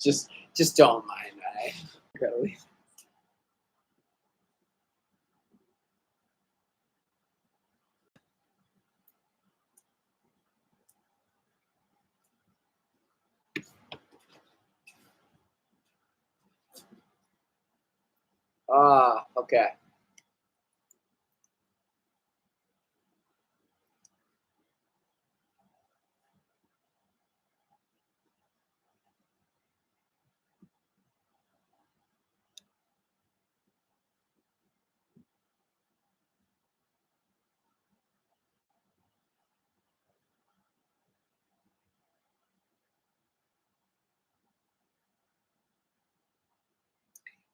Just don't mind, right? Incredibly. Okay.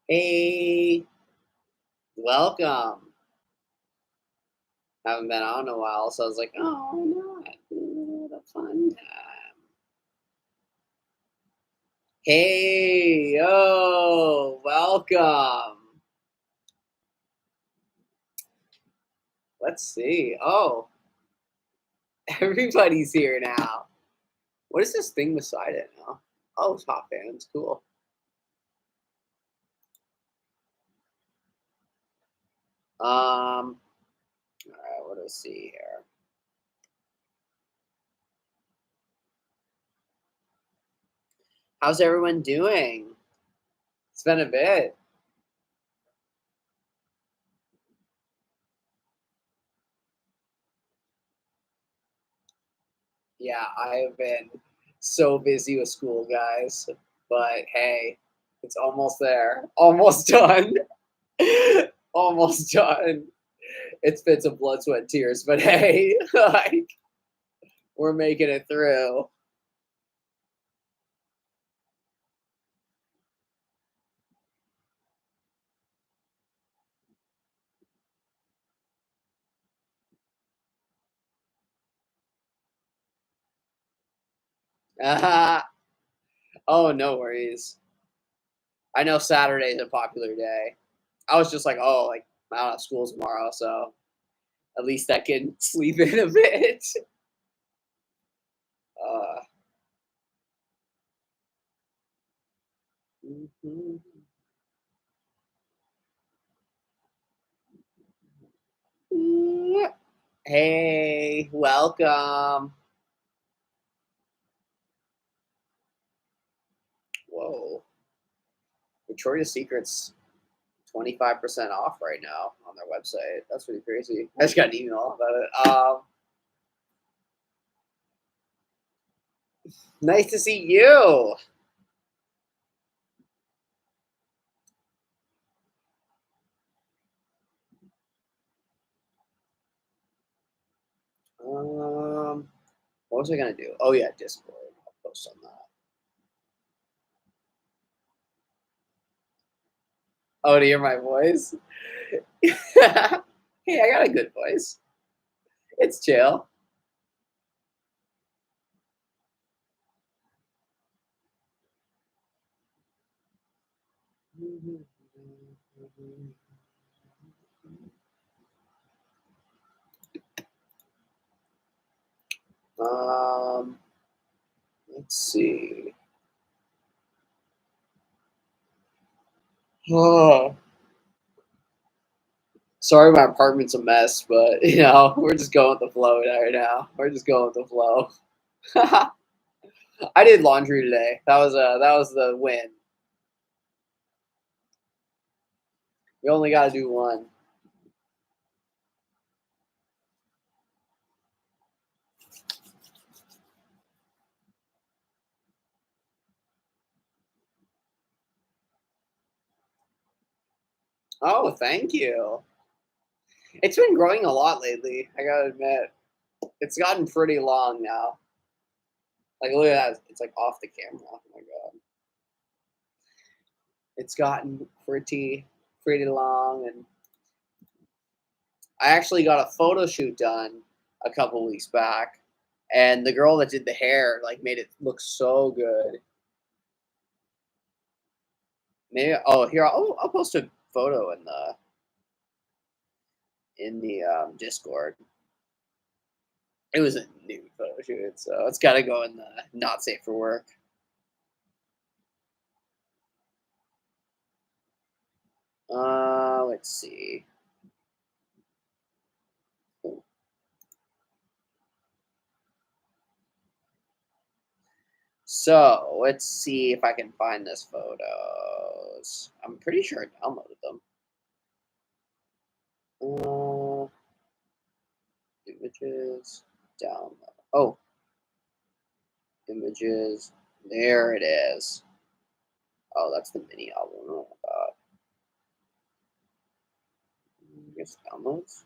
Hey, welcome. Haven't been on in a while, so I was like, oh, why not? What a fun time. Hey, yo, welcome. Let's see. Oh, everybody's here now. What is this thing beside it now? Oh, top fans, cool. All right, what do I see here? How's everyone doing? It's been a bit. Yeah, I have been so busy with school, guys. But hey, it's almost there. Almost done. Almost done. It's been some blood, sweat, and tears, but hey, like we're making it through. Oh, no worries. I know Saturday's a popular day. I was just like, oh, like I don't have school tomorrow, so at least I can sleep in a bit. Uh, mhm. Hey, welcome. Whoa. Victoria's Secret's 25% off right now on their website. That's pretty crazy. I just got an email about it. Nice to see you. What was I gonna do? Oh yeah, Discord. I'll post on that. Oh, to hear my voice? Hey, I got a good voice. It's chill. Let's see. Oh, sorry, my apartment's a mess, but we're just going with the flow right now. We're just going with the flow. I did laundry today. That was the win. You only got to do one. Oh, thank you. It's been growing a lot lately. I gotta admit, it's gotten pretty long now. Like look at that, it's like off the camera. Oh my god, it's gotten pretty long, and I actually got a photo shoot done a couple weeks back, and the girl that did the hair like made it look so good. Maybe here I'll post a photo in the Discord. It was a nude photo shoot, so it's got to go in the not safe for work. Let's see. So let's see if I can find this photos. I'm pretty sure I downloaded them. Images, download. Oh, images. There it is. Oh, that's the mini album. Oh my god. I guess downloads.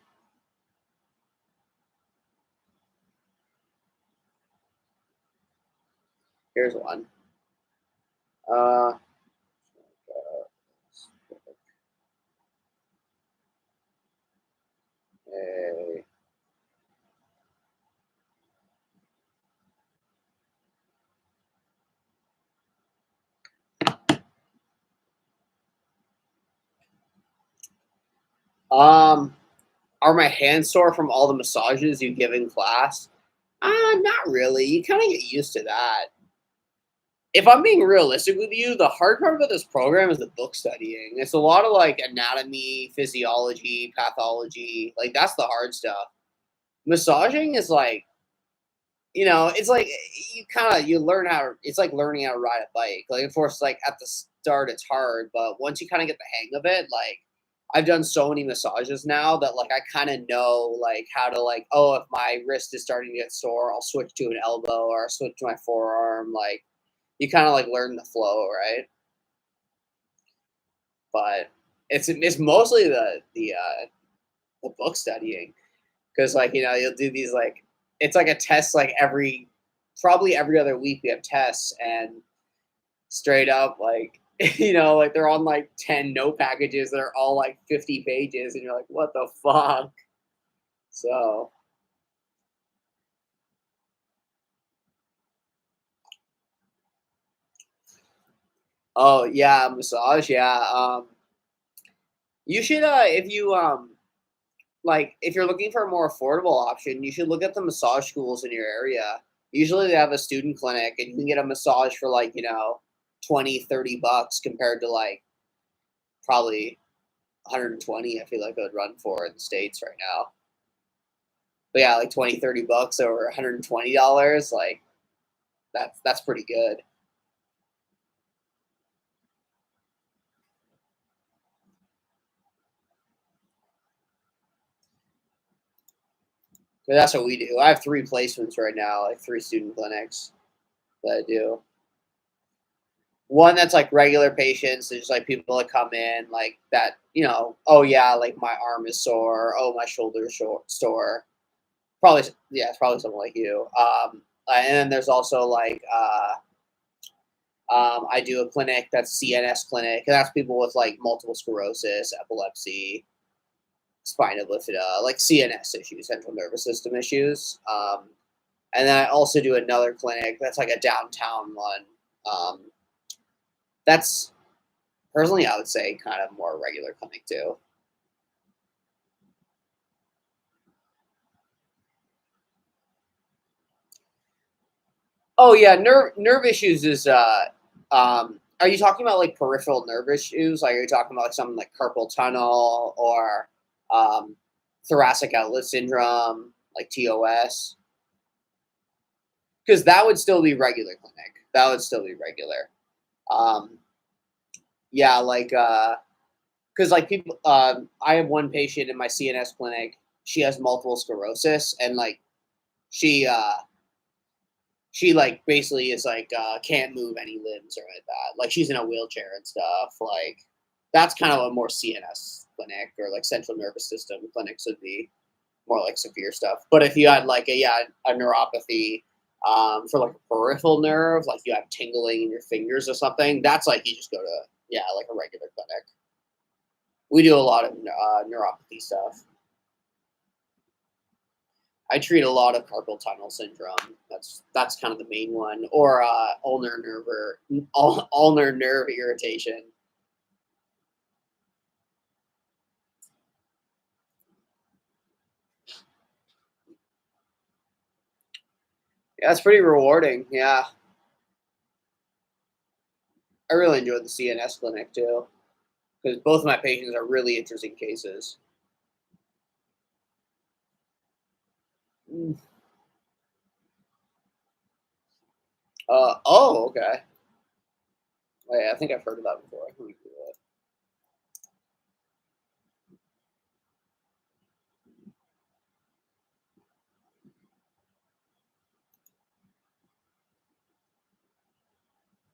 Here's one. Uh, hey. Are my hands sore from all the massages you give in class? Not really. You kind of get used to that. If I'm being realistic with you, the hard part about this program is the book studying. It's a lot of like anatomy, physiology, pathology. Like that's the hard stuff. Massaging is like, it's like you learn how to, it's like learning how to ride a bike. Like of course, like at the start it's hard, but once you kind of get the hang of it, like I've done so many massages now that like I kind of know like how to like, oh, if my wrist is starting to get sore, I'll switch to an elbow or I'll switch to my forearm. Like you kind of like learn the flow, right? But it's mostly the book studying because like you'll do these like it's like a test like probably every other week we have tests and straight up like like they're on like 10 note packages that are all like 50 pages and you're like what the fuck. So oh yeah, massage, yeah. You should if you like if you're looking for a more affordable option, you should look at the massage schools in your area. Usually they have a student clinic and you can get a massage for like 20-30 bucks compared to like probably 120 I feel like it would run for in the States right now. But yeah, like 20-30 bucks over $120, like that's pretty good. But that's what we do. I have 3 placements right now, like 3 student clinics that I do. One that's like regular patients, there's like people that come in like that, oh yeah, like my arm is sore, oh my shoulder is sore. Probably, yeah, it's probably someone like you. And then there's also like I do a clinic that's CNS clinic, and that's people with like multiple sclerosis, epilepsy, spina bifida, like CNS issues, central nervous system issues. And then I also do another clinic that's like a downtown one. Um, that's personally, I would say, kind of more regular clinic too. Oh yeah, nerve issues is. Are you talking about like peripheral nerve issues? Like, are you talking about like something like carpal tunnel or um, thoracic outlet syndrome, like TOS? Because that would still be regular clinic. That would still be regular. Um, yeah, like because like people, I have one patient in my CNS clinic. She has multiple sclerosis, and like she she like basically is like can't move any limbs or like that. Like she's in a wheelchair and stuff. Like that's kind of a more CNS clinic or like central nervous system clinics would be more like severe stuff. But if you had like a neuropathy for like a peripheral nerve, like you have tingling in your fingers or something, that's like you just go to like a regular clinic. We do a lot of neuropathy stuff. I treat a lot of carpal tunnel syndrome. That's kind of the main one, or ulnar nerve irritation. Yeah, it's pretty rewarding. Yeah, I really enjoyed the CNS clinic too, because both of my patients are really interesting cases. Mm. Oh, okay. Wait, I think I've heard of that before. Let me Google it.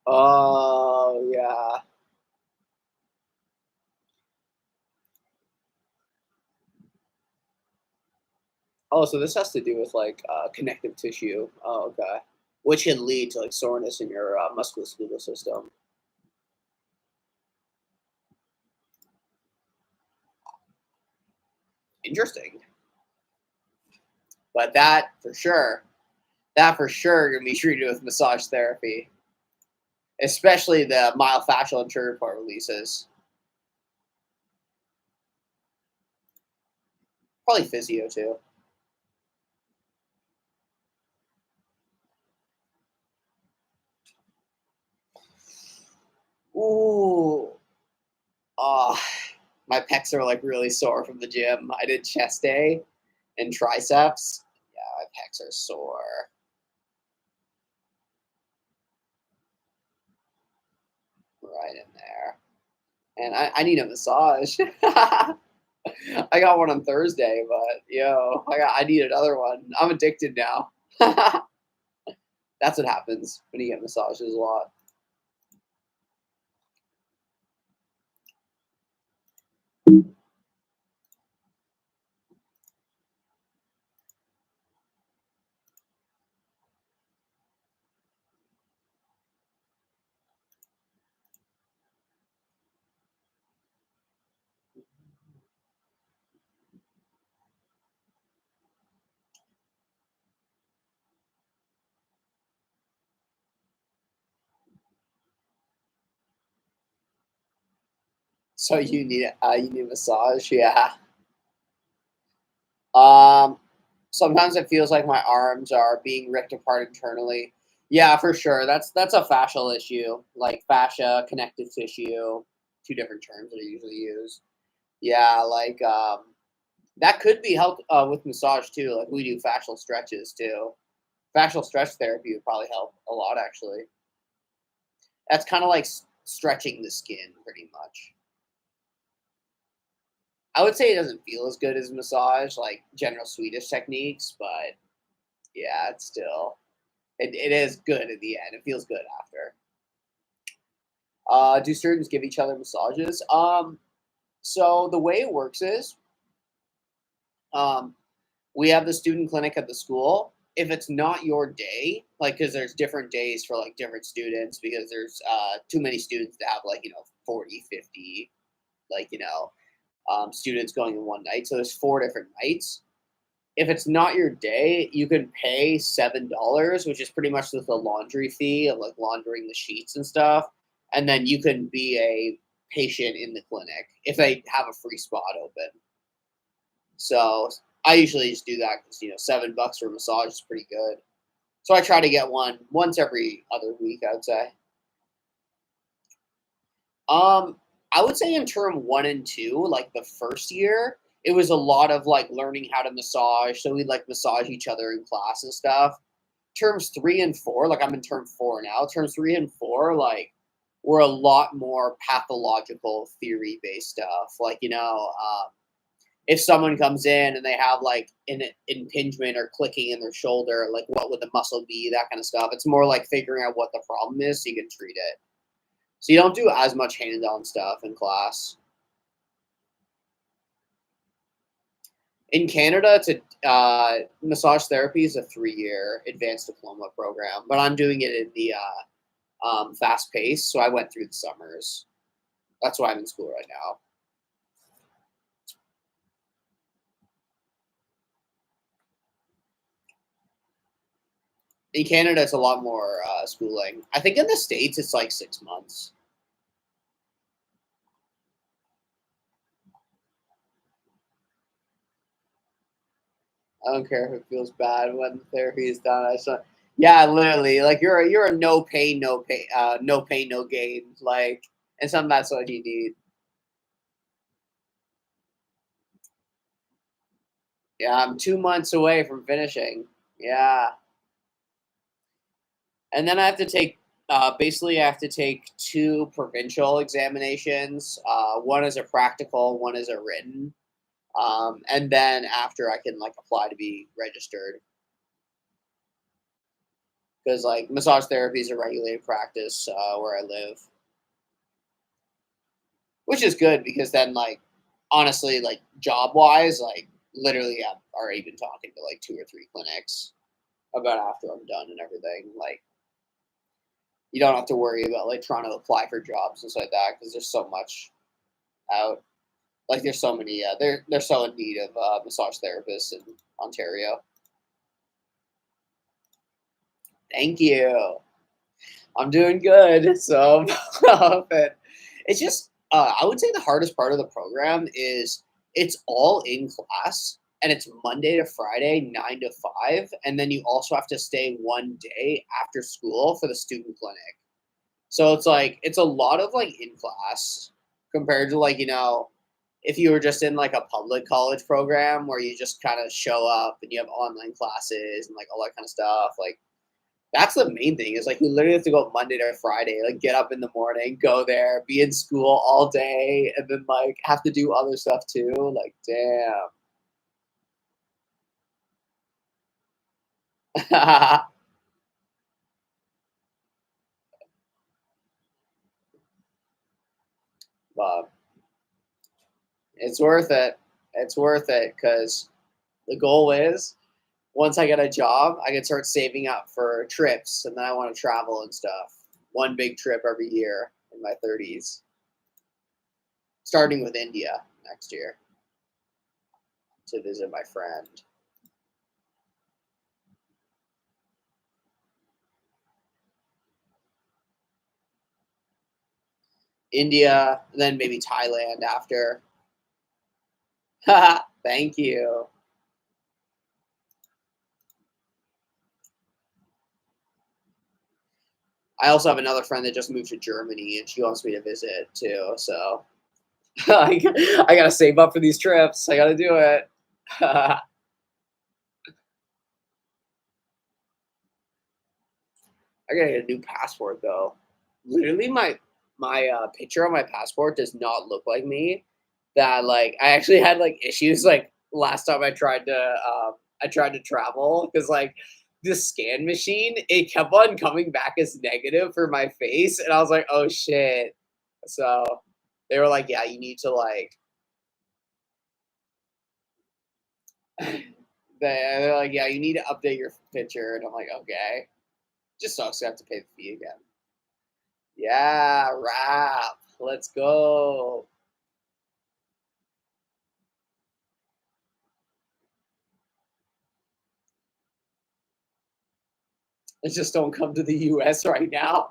Oh, yeah. Oh, so this has to do with like connective tissue. Oh, okay. Which can lead to like soreness in your musculoskeletal system. Interesting. But that for sure can be treated with massage therapy, especially the myofascial anterior part releases. Probably physio too. Ooh, oh, my pecs are like really sore from the gym. I did chest day and triceps. Yeah, my pecs are sore. Right in there. And I need a massage. I got one on Thursday, but I need another one. I'm addicted now. That's what happens when you get massages a lot. So you need a massage, yeah. Um, Sometimes it feels like my arms are being ripped apart internally. Yeah, for sure. That's a fascial issue, like fascia, connective tissue, two different terms that are usually used. Yeah, like that could be helped with massage too. Like we do fascial stretches too. Fascial stretch therapy would probably help a lot actually. That's kind of like stretching the skin pretty much. I would say it doesn't feel as good as massage, like general Swedish techniques, but yeah, it's still it is good at the end. It feels good after. Do students give each other massages? So the way it works is, um, we have the student clinic at the school. If it's not your day, like because there's different days for like different students, because there's too many students to have like 40, 50, like students going in one night. So there's 4 different nights. If it's not your day, you can pay $7, which is pretty much just the laundry fee of like laundering the sheets and stuff, and then you can be a patient in the clinic if they have a free spot open. So I usually just do that because $7 for a massage is pretty good. So I try to get one once every other week, I would say. Um, I would say in term 1 and 2, like the first year, it was a lot of like learning how to massage. So we'd like massage each other in class and stuff. Terms 3 and 4, like I'm in term 4 now. Terms 3 and 4, like were a lot more pathological theory based stuff. Like if someone comes in and they have like an impingement or clicking in their shoulder, like what would the muscle be? That kind of stuff. It's more like figuring out what the problem is so you can treat it. So you don't do as much hands-on stuff in class. In Canada, massage therapy is a 3-year advanced diploma program, but I'm doing it in the fast pace. So I went through the summers. That's why I'm in school right now. In Canada, it's a lot more schooling. I think in the States, it's like 6 months. I don't care if it feels bad when therapy is done. Yeah, literally, like you're a no pain, no gain. Like, and sometimes that's what you need. Yeah, I'm 2 months away from finishing. Yeah. And then I have to take basically I have to take 2 provincial examinations. One is a practical, one is a written. And then after I can like apply to be registered because like massage therapy is a regulated practice where I live, which is good because then like honestly like job wise like literally I'm already been talking to like 2 or 3 clinics about after I'm done and everything. Like you don't have to worry about like trying to apply for jobs and stuff like that because there's so much out. Like there's so many. They're so in need of massage therapists in Ontario. Thank you. I'm doing good. So but it's just I would say the hardest part of the program is it's all in class and it's Monday to Friday, 9 to 5, and then you also have to stay 1 day after school for the student clinic. So it's like it's a lot of like in class compared to like, if you were just in like a public college program where you just kind of show up and you have online classes and like all that kind of stuff. Like that's the main thing is like you literally have to go Monday to Friday, like get up in the morning, go there, be in school all day, and then like have to do other stuff too. Like damn. But it's worth it. It's worth it because the goal is once I get a job, I can start saving up for trips, and then I want to travel and stuff. One big trip every year in my 30s, starting with India next year to visit my friend. India, then maybe Thailand after. Thank you. I also have another friend that just moved to Germany, and she wants me to visit too. So I gotta save up for these trips. I gotta do it. I gotta get a new passport though. Literally, my picture on my passport does not look like me. That like I actually had like issues like last time I tried to travel because like the scan machine it kept on coming back as negative for my face and I was like oh shit. So they were like yeah you need to like they're like yeah you need to update your picture and I'm like okay. Just sucks I have to pay the fee again. Yeah, rap. Let's go. Let's just don't come to the US right now.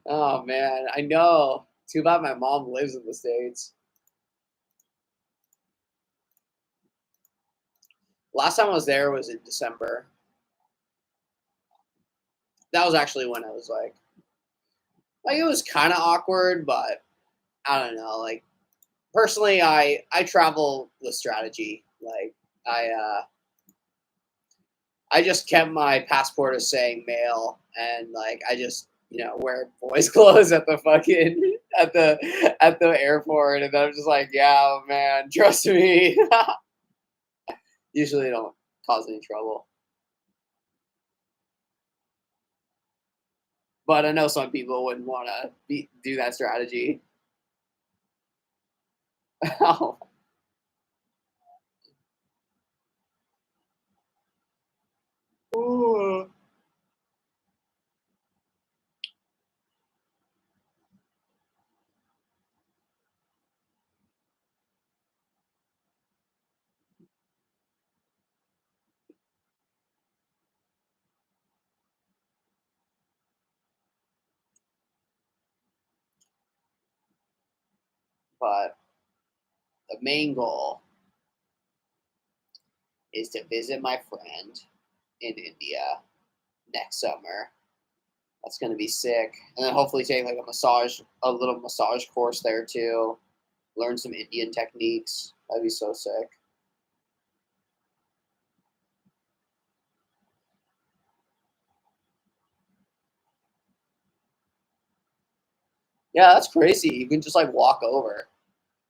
Oh man, I know. Too bad my mom lives in the States. Last time I was there was in December. That was actually when I was like it was kind of awkward, but I don't know. Like personally, I travel with strategy. Like I just kept my passport as saying male, and like I just wear boys' clothes at the fucking at the airport, and I'm just like, yeah, man, trust me. Usually don't cause any trouble, but I know some people wouldn't want to do that strategy. Ooh. But the main goal is to visit my friend in India next summer. That's gonna be sick. And then hopefully take like a little massage course there too. Learn some Indian techniques. That'd be so sick. Yeah, that's crazy. You can just like walk over.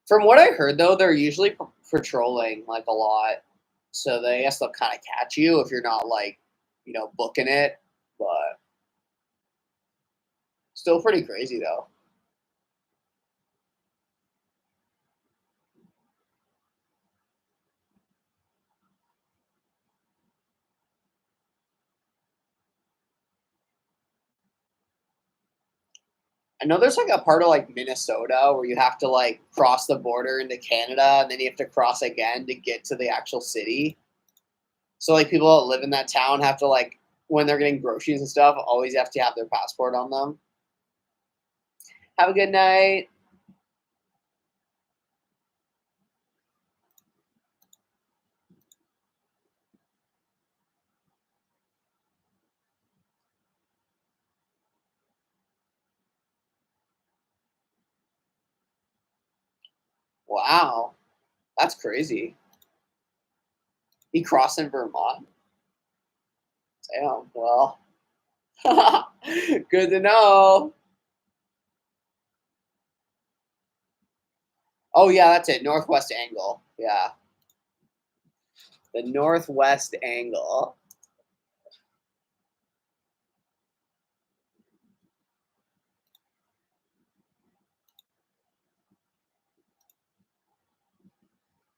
From what I heard, though, they're usually patrolling like a lot, so they I guess they'll kind of catch you if you're not like, booking it. But still pretty crazy though. I know there's like a part of like Minnesota where you have to like cross the border into Canada and then you have to cross again to get to the actual city. So like people that live in that town have to like when they're getting groceries and stuff, always have to have their passport on them. Have a good night. Wow, that's crazy. He crossed in Vermont. Damn. Well, good to know. Oh yeah, that's it. Northwest angle. Yeah, the northwest angle.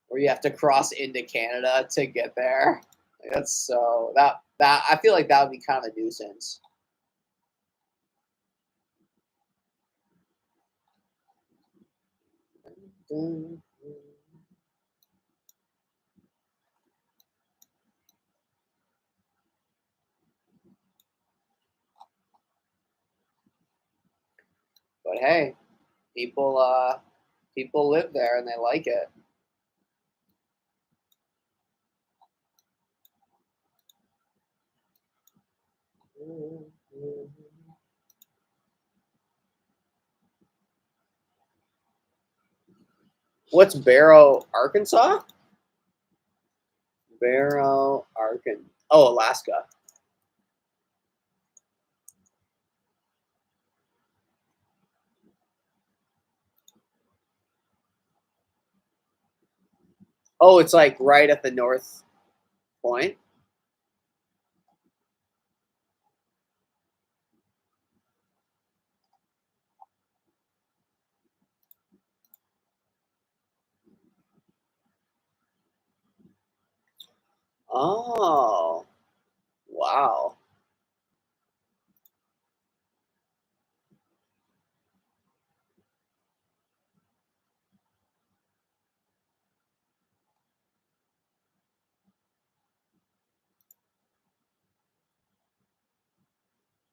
Where you have to cross into Canada to get there. That's so that I feel like that would be kind of a nuisance. But hey, people live there and they like it. What's Barrow, Arkansas? Barrow, Arkansas. Oh, Alaska. Oh, it's like right at the north point. Oh, wow.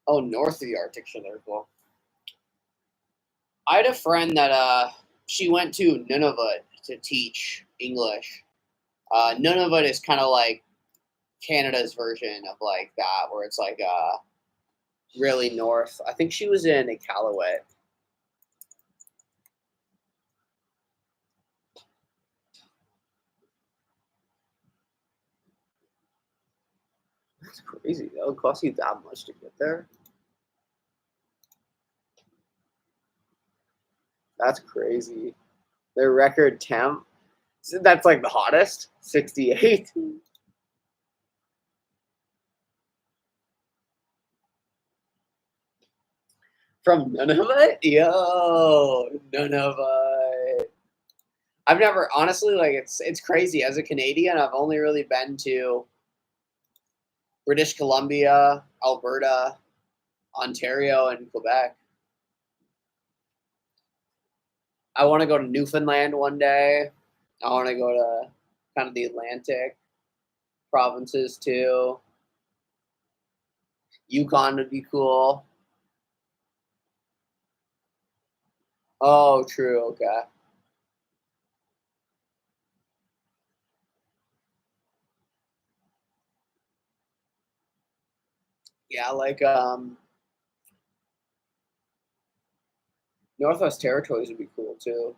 Oh, north of the Arctic Circle. I had a friend that she went to Nunavut to teach English. Nunavut is kind of like Canada's version of like that, where it's like really north. I think she was in Iqaluit. That's crazy. That would cost you that much to get there. That's crazy. Their record temp. So that's like the hottest, 68. From Nunavut? Yo, Nunavut. I've never honestly like it's crazy. As a Canadian, I've only really been to British Columbia, Alberta, Ontario, and Quebec. I want to go to Newfoundland one day. I want to go to kind of the Atlantic provinces too. Yukon would be cool. Oh, true. Okay. Yeah, like Northwest Territories would be cool too.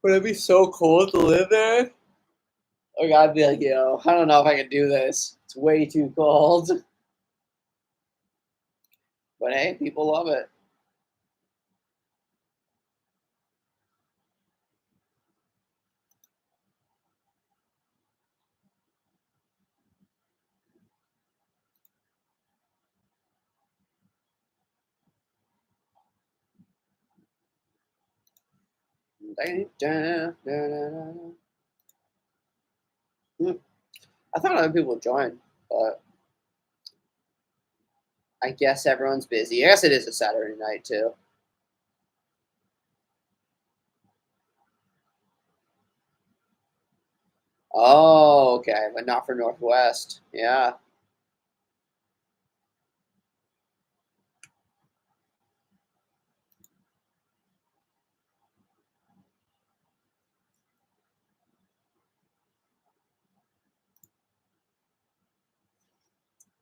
Would it be so cool to live there? Like I'd be like, I don't know if I can do this. It's way too cold. But hey, people love it. I thought other people would join, but I guess everyone's busy. I guess it is a Saturday night too. Oh, okay, but not for Northwest. Yeah.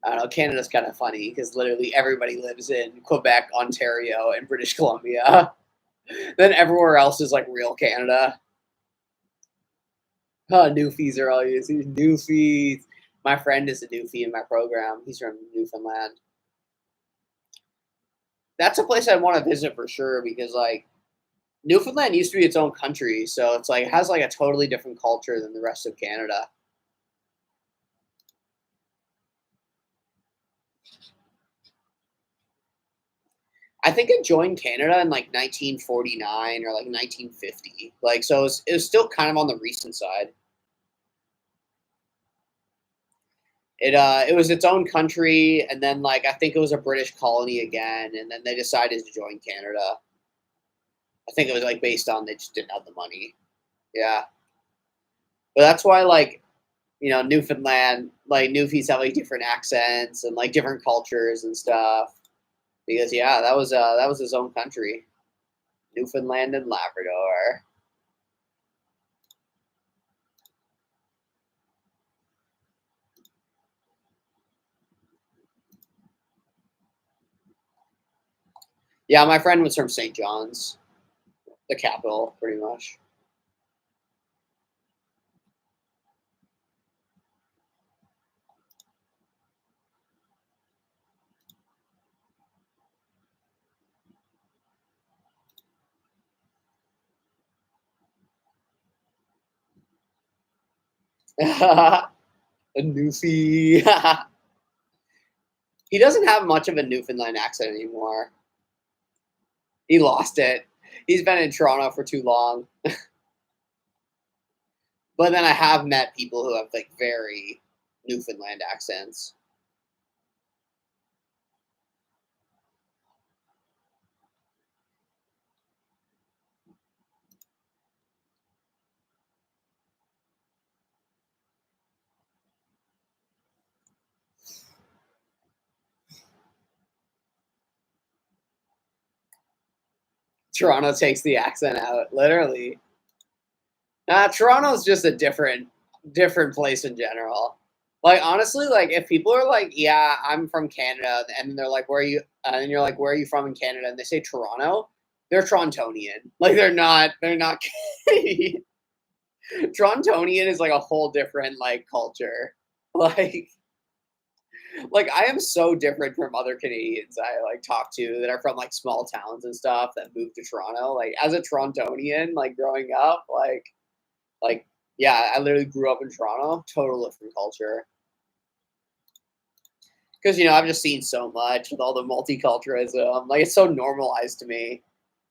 I don't know. Canada's kind of funny because literally everybody lives in Quebec, Ontario, and British Columbia. Then everywhere else is like real Canada. Newfies are all using Newfies. My friend is a Newfie in my program. He's from Newfoundland. That's a place I want to visit for sure because like Newfoundland used to be its own country, so it's like it has like a totally different culture than the rest of Canada. I think it joined Canada in like 1949 or like 1950. Like so it was still kind of on the recent side. It was its own country, and then like I think it was a British colony again, and then they decided to join Canada. I think it was like based on they just didn't have the money. Yeah, but that's why like Newfoundland, like Newfies have like different accents and like different cultures and stuff. Because yeah, that was his own country, Newfoundland and Labrador. Yeah, my friend was from St. John's, the capital, pretty much. A Newfie. He doesn't have much of a Newfoundland accent anymore. He lost it. He's been in Toronto for too long. But then I have met people who have like very Newfoundland accents. Toronto takes the accent out, literally. Toronto's just a different place in general. Like honestly, like if people are like, "Yeah, I'm from Canada," and they're like, "Where are you?" And you're like, "Where are you from in Canada?" And they say Toronto, they're Torontonian. Like they're not. They're not. Torontonian is like a whole different like culture. Like like I am so different from other Canadians I like talk to that are from like small towns and stuff that moved to Toronto. Like as a Torontonian, like growing up, like yeah, I literally grew up in Toronto, total different culture. Because I've just seen so much with all the multiculturalism. Like it's so normalized to me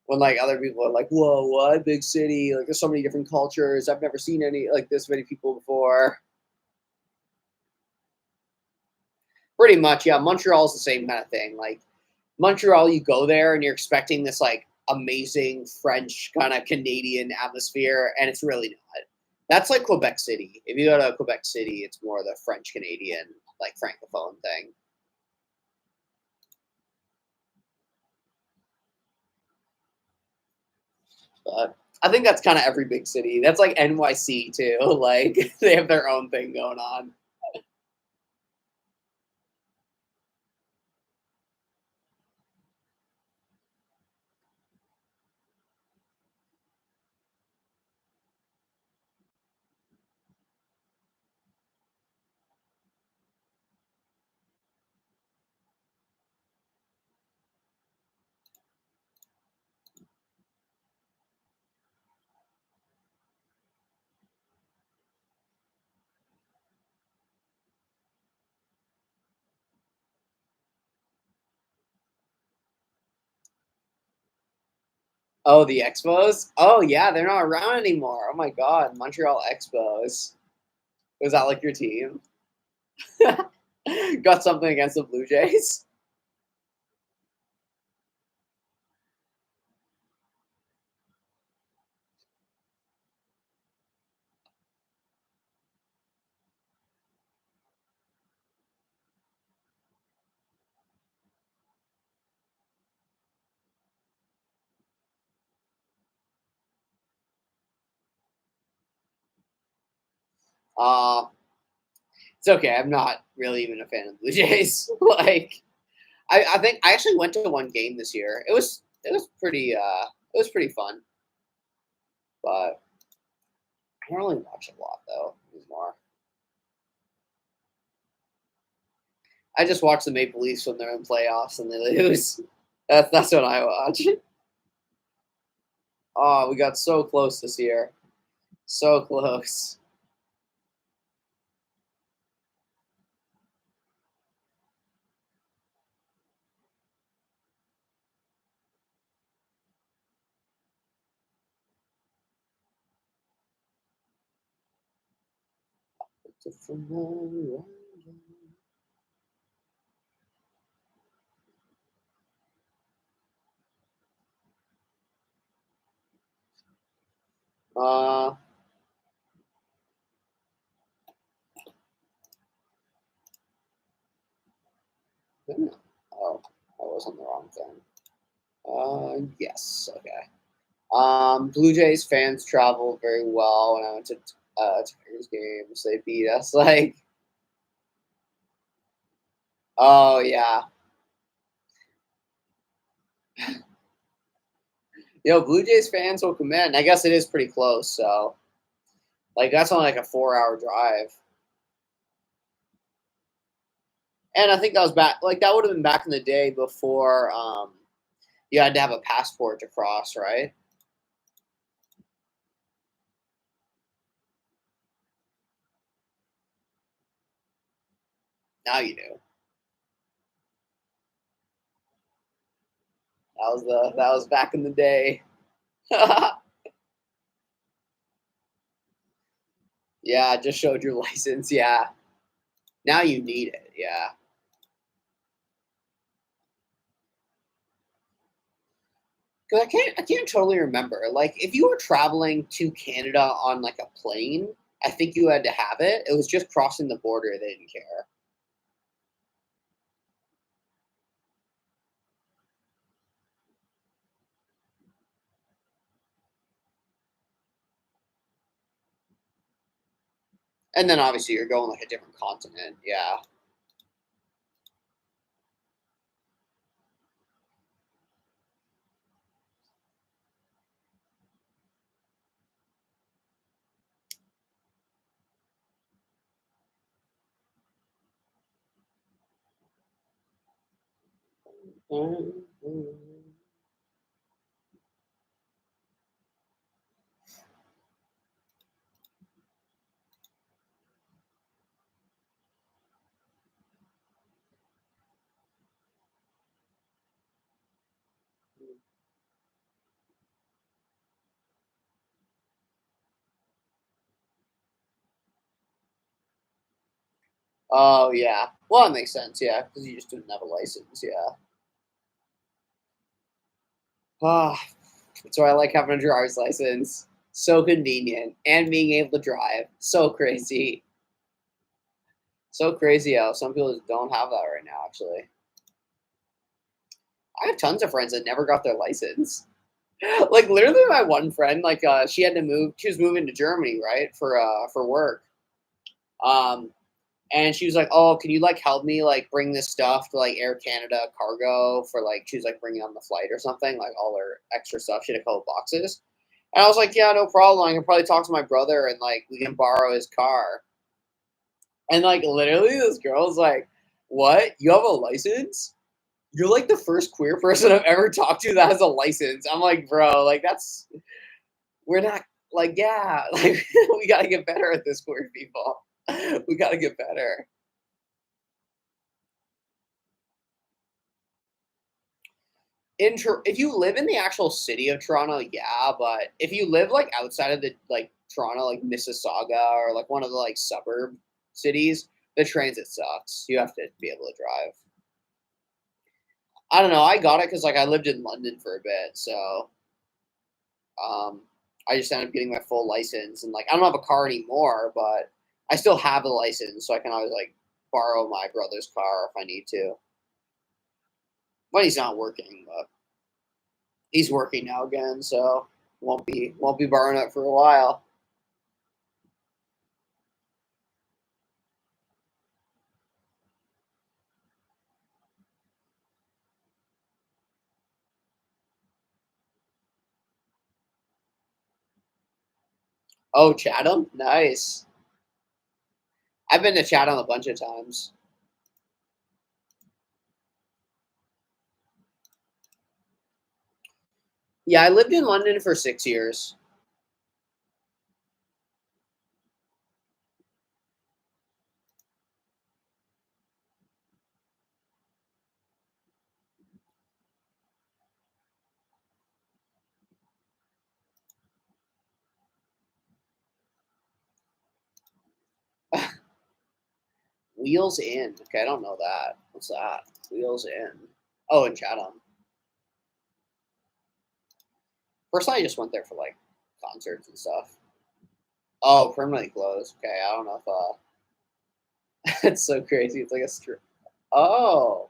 when like other people are like, "Whoa, what big city? Like there's so many different cultures. I've never seen any like this many people before." Pretty much, yeah. Montreal's the same kind of thing. Like Montreal, you go there and you're expecting this like amazing French kind of Canadian atmosphere, and it's really not. That's like Quebec City. If you go to Quebec City, it's more the French Canadian like francophone thing. But I think that's kind of every big city. That's like NYC too. Like they have their own thing going on. Oh, the Expos? Oh yeah, they're not around anymore. Oh my god, Montreal Expos. Was that like your team? Got something against the Blue Jays? Uh it's okay. I'm not really even a fan of Blue Jays. Like I think I actually went to one game this year. It was pretty pretty fun, but I don't really watch a lot though anymore. I just watch the Maple Leafs when they're in playoffs and they lose. That's what I watch. Oh, we got so close this year. So close. Uh, oh, I was on the wrong thing. Yes, okay. Blue Jays fans traveled very well when I went to Tigers games. They beat us like, oh yeah, Blue Jays fans will come in. I guess it is pretty close, so like that's only like a 4 hour drive. And I think that was back like that would have been back in the day before you had to have a passport to cross, right? Now you do. That was back in the day. Yeah, just showed your license. Yeah. Now you need it. Yeah. 'Cause I can't totally remember. Like if you were traveling to Canada on like a plane, I think you had to have it. It was just crossing the border, they didn't care. And then obviously you're going like a different continent. Yeah. Oh yeah. Well, that makes sense. Yeah, because you just didn't have a license. Yeah. Ah, that's why I like having a driver's license. So convenient and being able to drive. So crazy. So crazy how some people just don't have that right now. Actually, I have tons of friends that never got their license. Like literally, my one friend, like she had to move. She was moving to Germany, right, for work. Um, and she was like, "Oh, can you like help me like bring this stuff to like Air Canada cargo for like?" She was like bringing on the flight or something, like all her extra stuff. She had a couple boxes, and I was like, "Yeah, no problem. I can probably talk to my brother and like we can borrow his car." And like literally, this girl's like, "What? You have a license? You're like the first queer person I've ever talked to that has a license." I'm like, "Bro, like that's we're not like yeah, like we gotta get better at this, queer people. We gotta get better." if you live in the actual city of Toronto, yeah, but if you live like outside of the like Toronto, like Mississauga or like one of the like suburb cities, the transit sucks. You have to be able to drive. I don't know. I got it because like I lived in London for a bit, so I just ended up getting my full license, and like I don't have a car anymore, but I still have a license, so I can always like borrow my brother's car if I need to. When he's not working, but he's working now again, so won't be borrowing it for a while. Oh, Chatham, nice. I've been to Chatham a bunch of times. Yeah, I lived in London for 6 years. Wheels Inn. Okay, I don't know that. What's that? Wheels Inn. Oh, in Chatham. First, I just went there for like concerts and stuff. Oh, permanently closed. Okay, I don't know if it's so crazy. It's like a strip. Oh,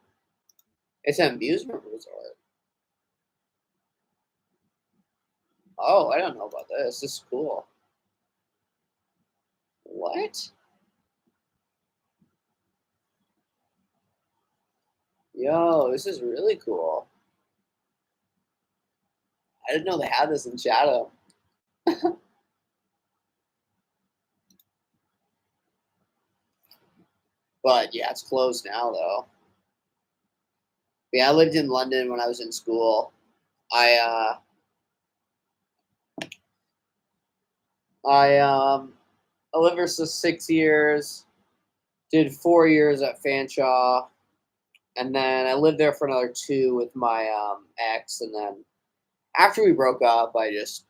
it's an amusement resort. Oh, I don't know about this. This is cool. What? Yo, this is really cool. I didn't know they had this in Chatham. But yeah, it's closed now though. Yeah, I lived in London when I was in school. I uh I lived there for 6 years, did 4 years at Fanshawe, and then I lived there for another two with my ex, and then after we broke up, I just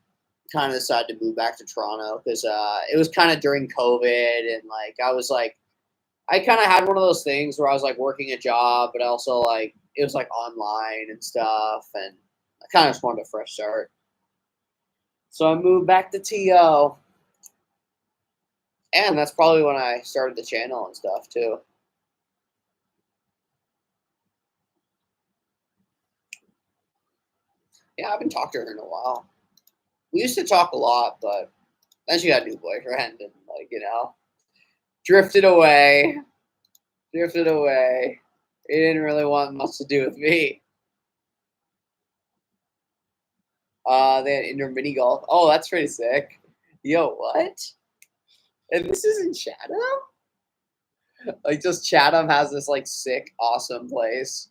kind of decided to move back to Toronto because it was kind of during COVID, and like I was like I kind of had one of those things where I was like working a job, but also like it was like online and stuff, and I kind of just wanted a fresh start. So I moved back to TO, and that's probably when I started the channel and stuff too. Yeah, I haven't talked to her in a while. We used to talk a lot, but then she got a new boyfriend and like drifted away, drifted away. He didn't really want much to do with me. They had indoor mini golf. Oh, that's pretty sick. Yo, what? And this is in Chatham? Like, just Chatham has this like sick, awesome place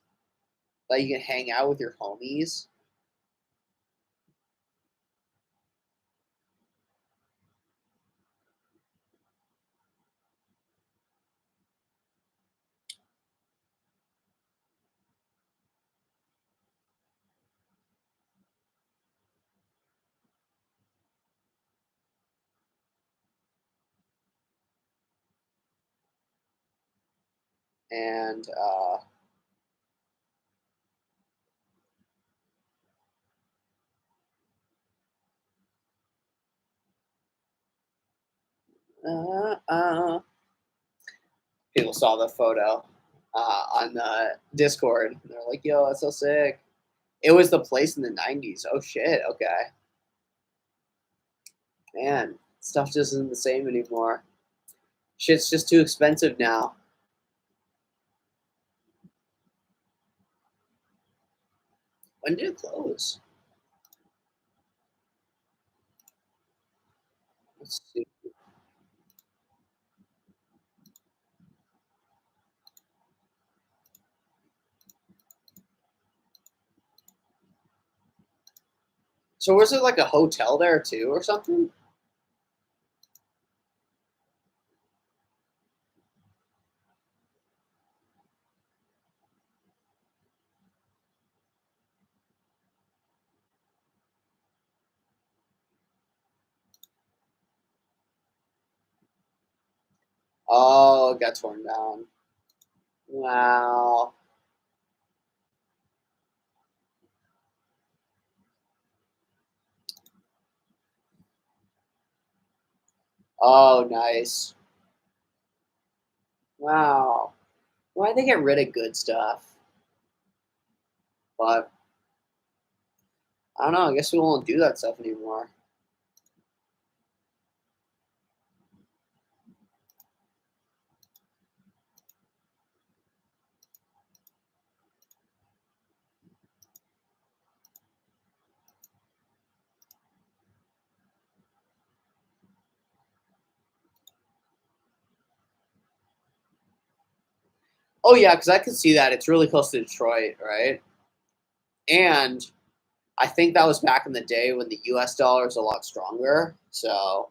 that you can hang out with your homies. And uh, uh, people saw the photo on Discord. And they're like, "Yo, that's so sick." It was the place in the '90s. Oh shit. Okay, man, stuff just isn't the same anymore. Shit's just too expensive now. When did it close? Let's see. So was it like a hotel there too, or something? Oh, it got torn down. Wow. Oh, nice. Wow. Why'd they get rid of good stuff? But I don't know. I guess we won't do that stuff anymore. Oh yeah, because I can see that it's really close to Detroit, right? And I think that was back in the day when the U.S. dollar is a lot stronger. So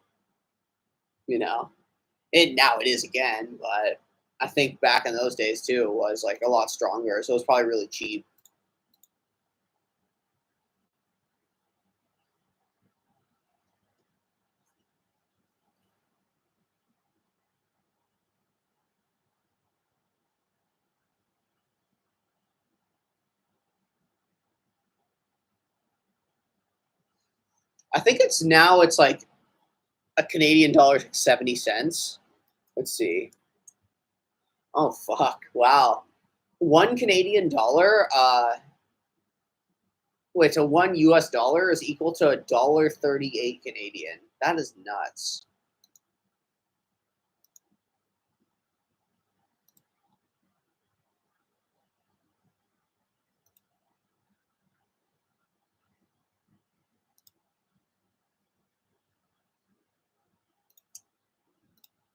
you know, and now it is again, but I think back in those days too it was like a lot stronger. So it was probably really cheap. I think it's like a Canadian dollar 70 cents. Let's see. Oh fuck! Wow, $1 Canadian. Wait, so $1 is equal to $1.38 Canadian. That is nuts.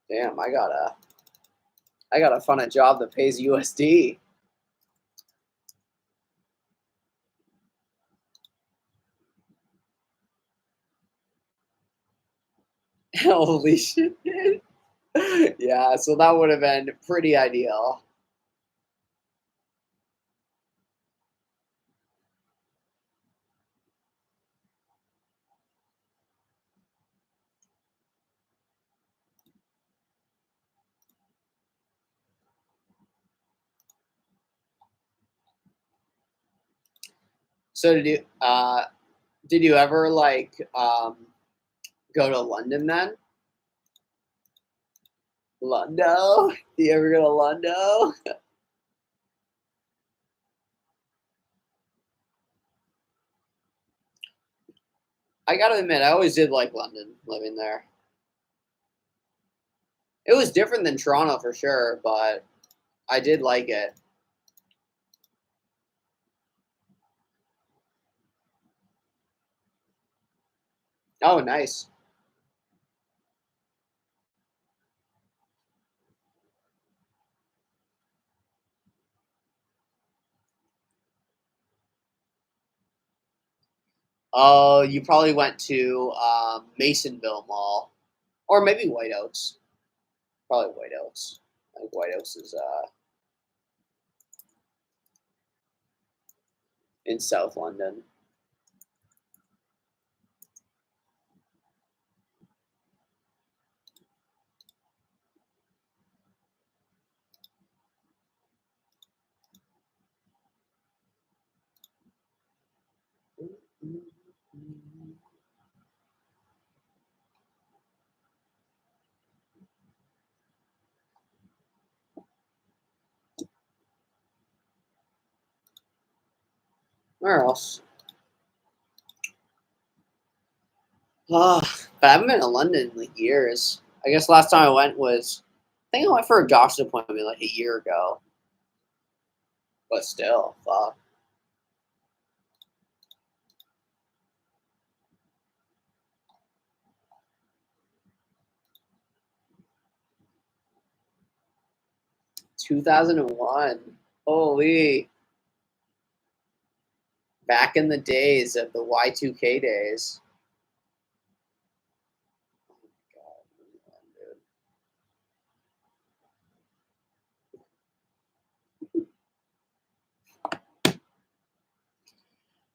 Damn, I gotta find a job that pays USD. Holy shit. Yeah, so that would have been pretty ideal. So did you ever like go to London then? Lundo? Do you ever go to Lundo? I gotta admit, I always did like London living there. It was different than Toronto for sure, but I did like it. Oh, nice. Oh, you probably went to Masonville Mall, or maybe White Oaks. Probably White Oaks. I think White Oaks is in South London. Where else? Oh, but I haven't been to London in like years. I guess last time I went was, I think I went for a doctor's appointment like a year ago. But still, fuck. 2001. Holy. Back in the days of the Y2K days.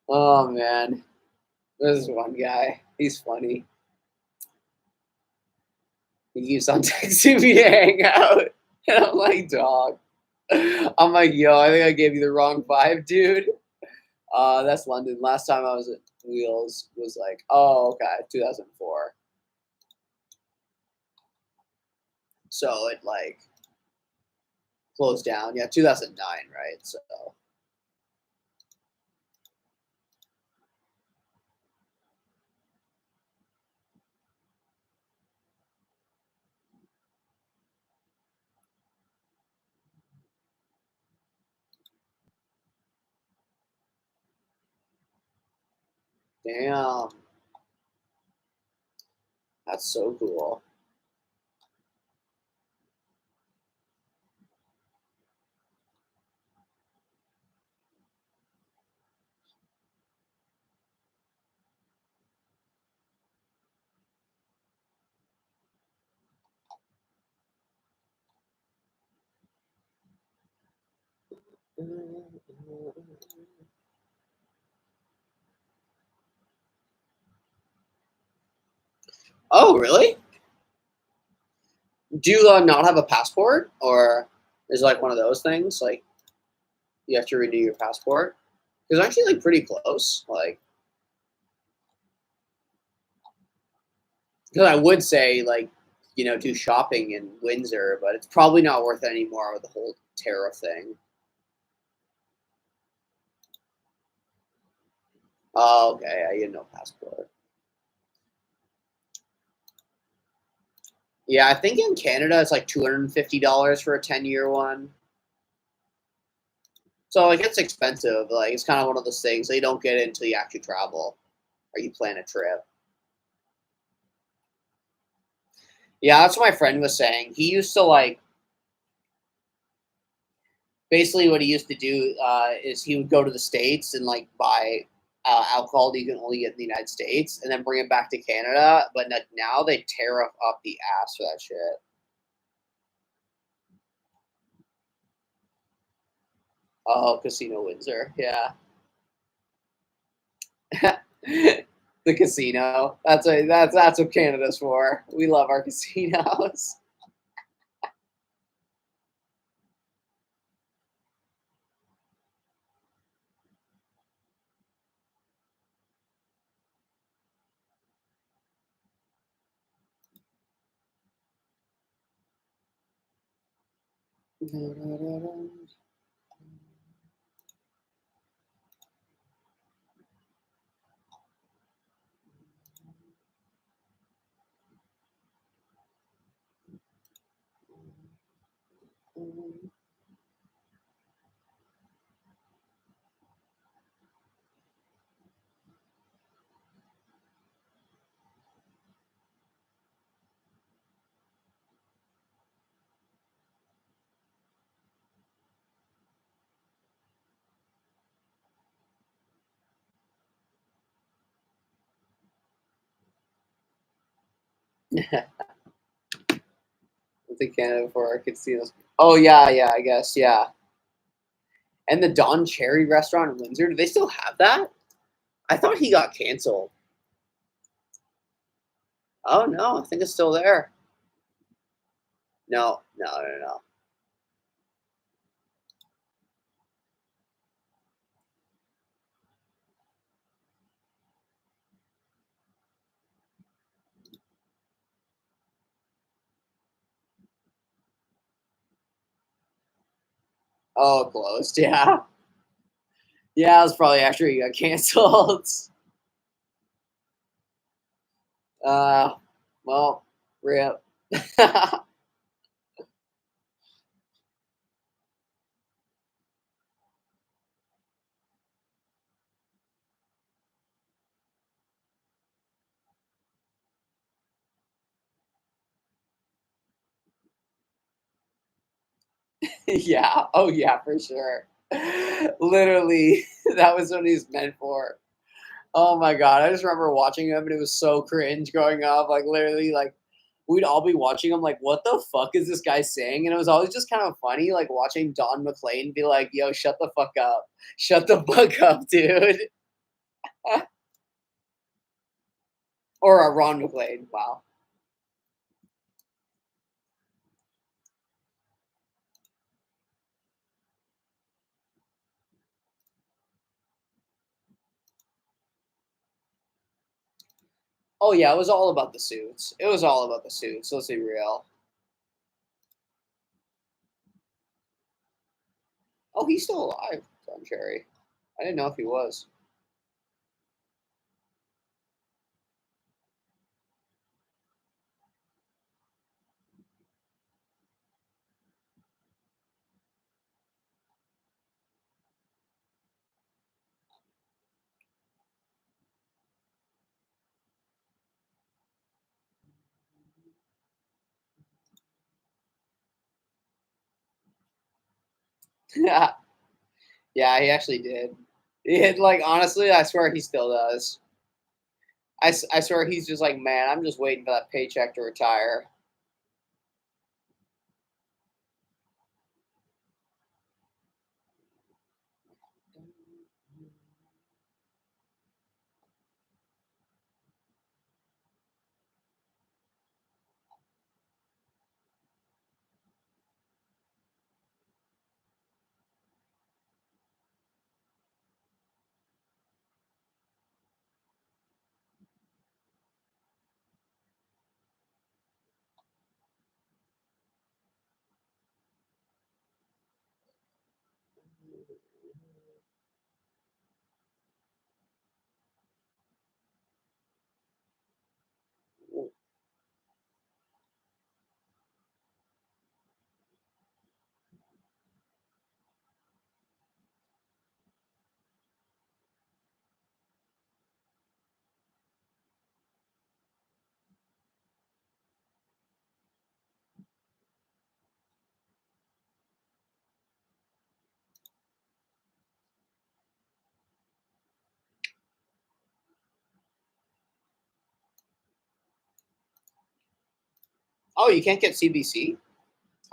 Oh man, this is one guy. He's funny. He keeps on texting me to hang out. And I'm like, dog. I'm like, yo, I think I gave you the wrong vibe, dude. That's London. Last time I was at Wheels was like, oh, okay, 2004. So it like closed down. Yeah, 2009, right? So damn, that's so cool. Oh, really? Do you not have a passport, or is it like one of those things? Like you have to renew your passport? Because aren't you like pretty close? Like, because I would say like do shopping in Windsor, but it's probably not worth it anymore with the whole tariff thing. Oh, okay. I had no passport. Yeah, I think in Canada it's like $250 for a 10-year one. So like it's expensive. Like it's kind of one of those things that you don't get it until you actually travel or you plan a trip. Yeah, that's what my friend was saying. He used to like basically what he used to do is he would go to the States and like buy alcohol that you can only get in the United States and then bring it back to Canada. But now they tear up the ass for that shit. Oh, Casino Windsor, yeah. The casino. That's what Canada's for. We love our casinos. I think Canada for our casinos. Oh yeah, I guess yeah. And the Don Cherry restaurant in Windsor, do they still have that? I thought he got canceled. Oh no, I think it's still there. No. Oh, closed. Yeah, yeah. It was probably after he got canceled. Uh, well, rip. Yeah. Oh yeah, for sure. Literally, that was what he's meant for. Oh my god, I just remember watching him and it was so cringe growing up. Like literally, like we'd all be watching him like, what the fuck is this guy saying? And it was always just kind of funny, like watching Don McLean be like, yo, shut the fuck up. Shut the fuck up, dude. Or Ron McLean. Wow. Oh yeah, it was all about the suits. It was all about the suits. Let's be real. Oh, he's still alive, Tom Cherry. I didn't know if he was. Yeah, yeah, he actually did. Like honestly, I swear he still does. I swear he's just like, man, I'm just waiting for that paycheck to retire. Oh, you can't get CBC?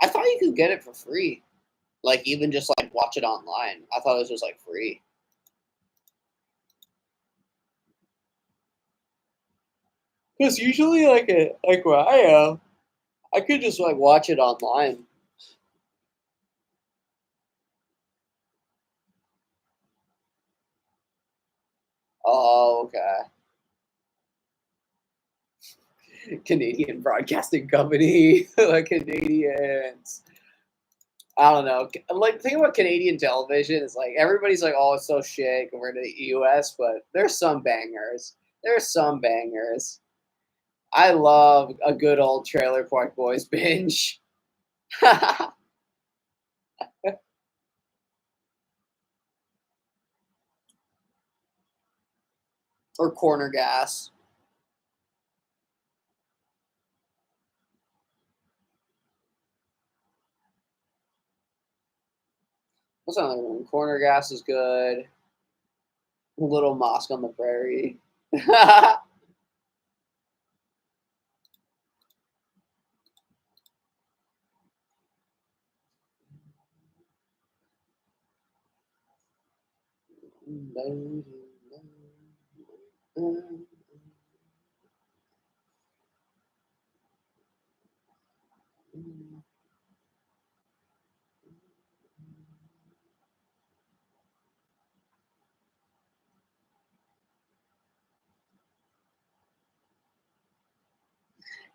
I thought you could get it for free. Like even just like watch it online. I thought it was just like free. Because usually like where I am, I could just like watch it online. Oh, okay. Canadian Broadcasting Company, like Canadians. I don't know. Like the thing about Canadian television is like everybody's like, oh, it's so shit compared to the US, but there's some bangers. There's some bangers. I love a good old Trailer Park Boys binge. Or Corner Gas. What's another one? Corner Gas is good. Little Mosque on the Prairie.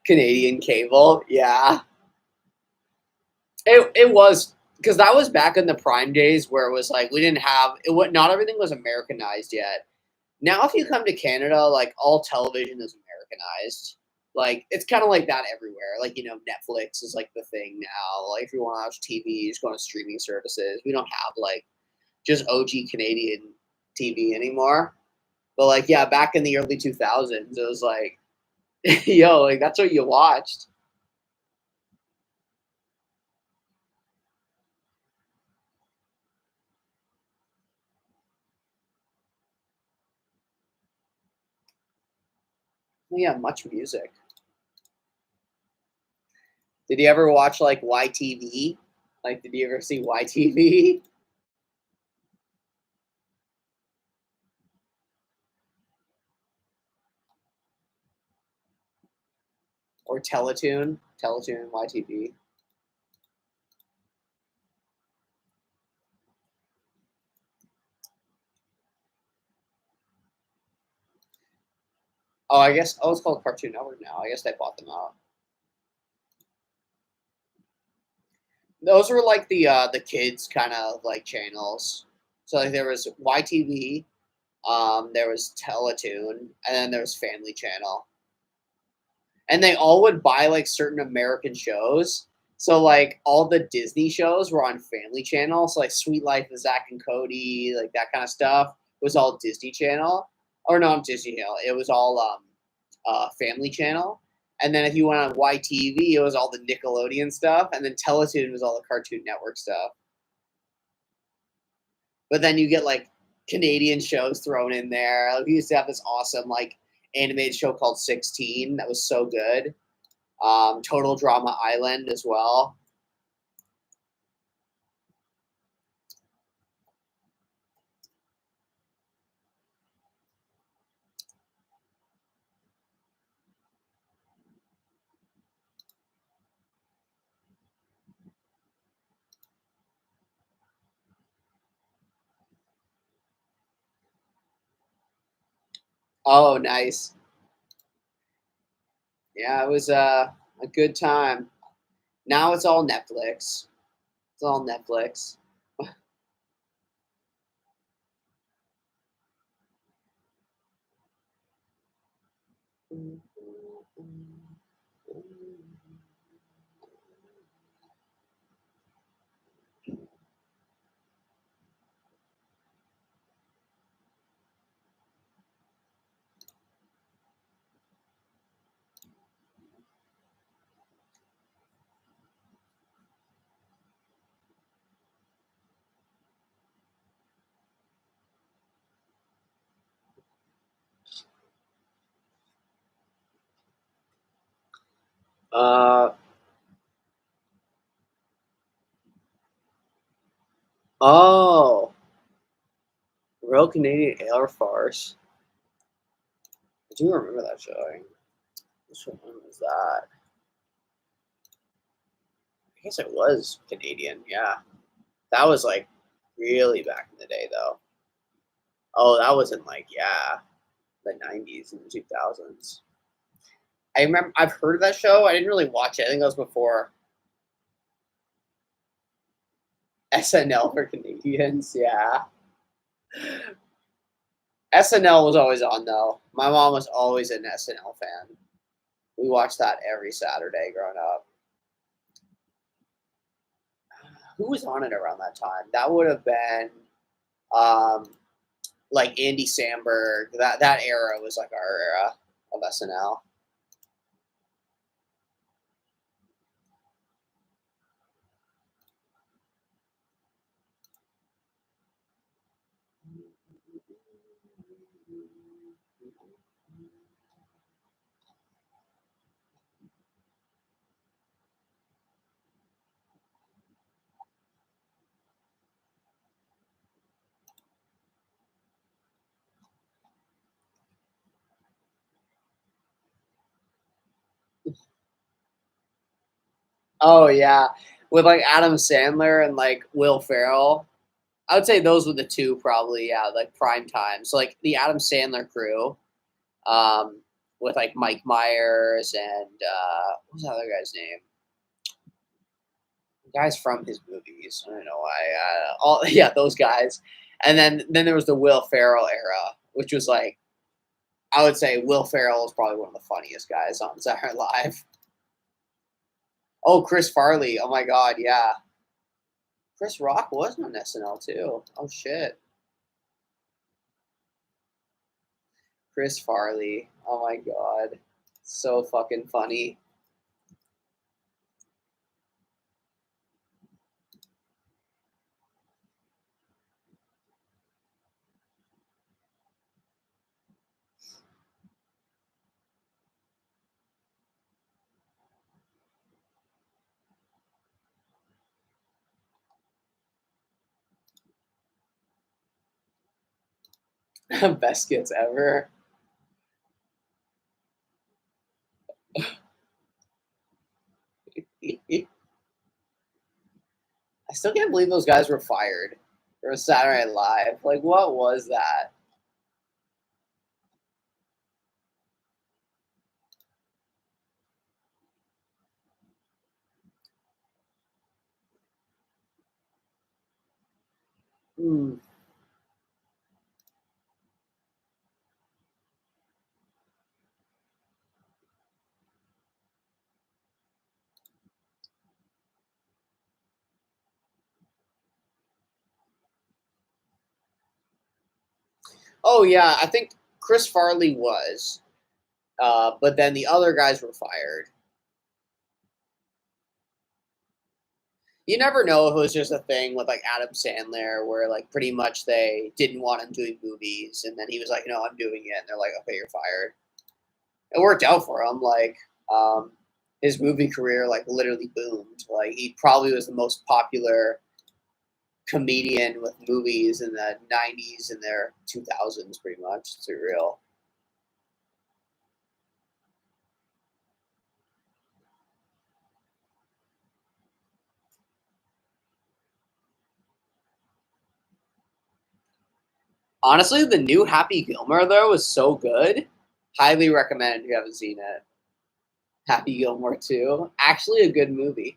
Canadian cable, yeah. It was because that was back in the prime days where it was like we didn't have it. What not everything was Americanized yet. Now, if you come to Canada, like all television is Americanized. Like it's kind of like that everywhere. Like Netflix is like the thing now. Like if you want to watch TV, you just go on streaming services. We don't have like just OG Canadian TV anymore. But like yeah, back in the early 2000s, it was like yo, like that's what you watched. Yeah, much music. Did you ever watch like YTV? Like, did you ever see YTV or Teletoon? Teletoon, YTV. Oh, I guess. Oh, it's called Cartoon Network now. I guess they bought them out. Those were like the kids kind of like channels. So like there was YTV, there was Teletoon, and then there was Family Channel. And they all would buy like certain American shows. So like all the Disney shows were on Family Channel. So like Sweet Life of Zach and Cody, like that kind of stuff was all Disney Channel. Or no, Disney Channel. It was all Family Channel. And then if you went on YTV, it was all the Nickelodeon stuff, and then Teletoon was all the Cartoon Network stuff. But then you get like Canadian shows thrown in there. Like, we used to have this awesome like animated show called 16 that was so good. Total Drama Island as well. Oh, nice. Yeah, it was a good time. Now it's all Netflix. It's all Netflix. Uh oh, Real Canadian Air Farce. I do remember that show. Which one was that? I guess it was Canadian. Yeah, that was like really back in the day, though. Oh, that was in like the '90s and the 2000s. I remember I've heard of that show. I didn't really watch it. I think that was before SNL for Canadians. Yeah, SNL was always on though. My mom was always an SNL fan. We watched that every Saturday growing up. Who was on it around that time? That would have been um, like Andy Samberg. That era was like our era of SNL. Oh yeah, with like Adam Sandler and like Will Ferrell. I would say those were the two probably. Yeah, like prime time. So like the Adam Sandler crew, um, with like Mike Myers and what was that other guy's name? The guys from his movies. I don't know why. All yeah, those guys. And then there was the Will Ferrell era, which was like I would say Will Ferrell is probably one of the funniest guys on Saturday Night Live. Oh, Chris Farley. Oh my God, yeah. Chris Rock was on SNL too. Oh shit. Chris Farley. Oh my God. So fucking funny. Best skits ever. I still can't believe those guys were fired for Saturday Night Live. Like, what was that? Hmm. Oh yeah, I think Chris Farley was, but then the other guys were fired. You never know if it was just a thing with like Adam Sandler, where like pretty much they didn't want him doing movies, and then he was like, "No, I'm doing it," and they're like, "Okay, you're fired." It worked out for him. Like, um, his movie career like literally boomed. Like, he probably was the most popular comedian with movies in the '90s and their 2000s, pretty much. It's real. Honestly, the new Happy Gilmore though is so good. Highly recommend if you haven't seen it. Happy Gilmore 2. Actually a good movie.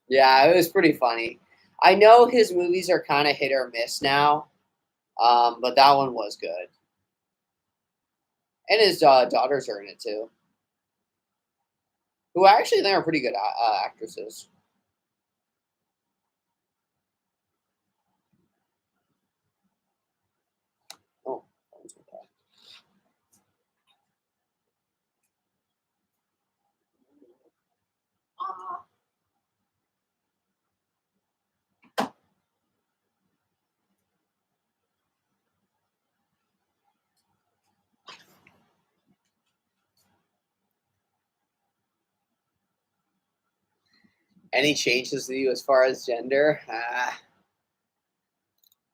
Yeah, it was pretty funny. I know his movies are kind of hit or miss now, but that one was good. And his daughters are in it too, who actually they are pretty good actresses. Oh, any changes to you as far as gender?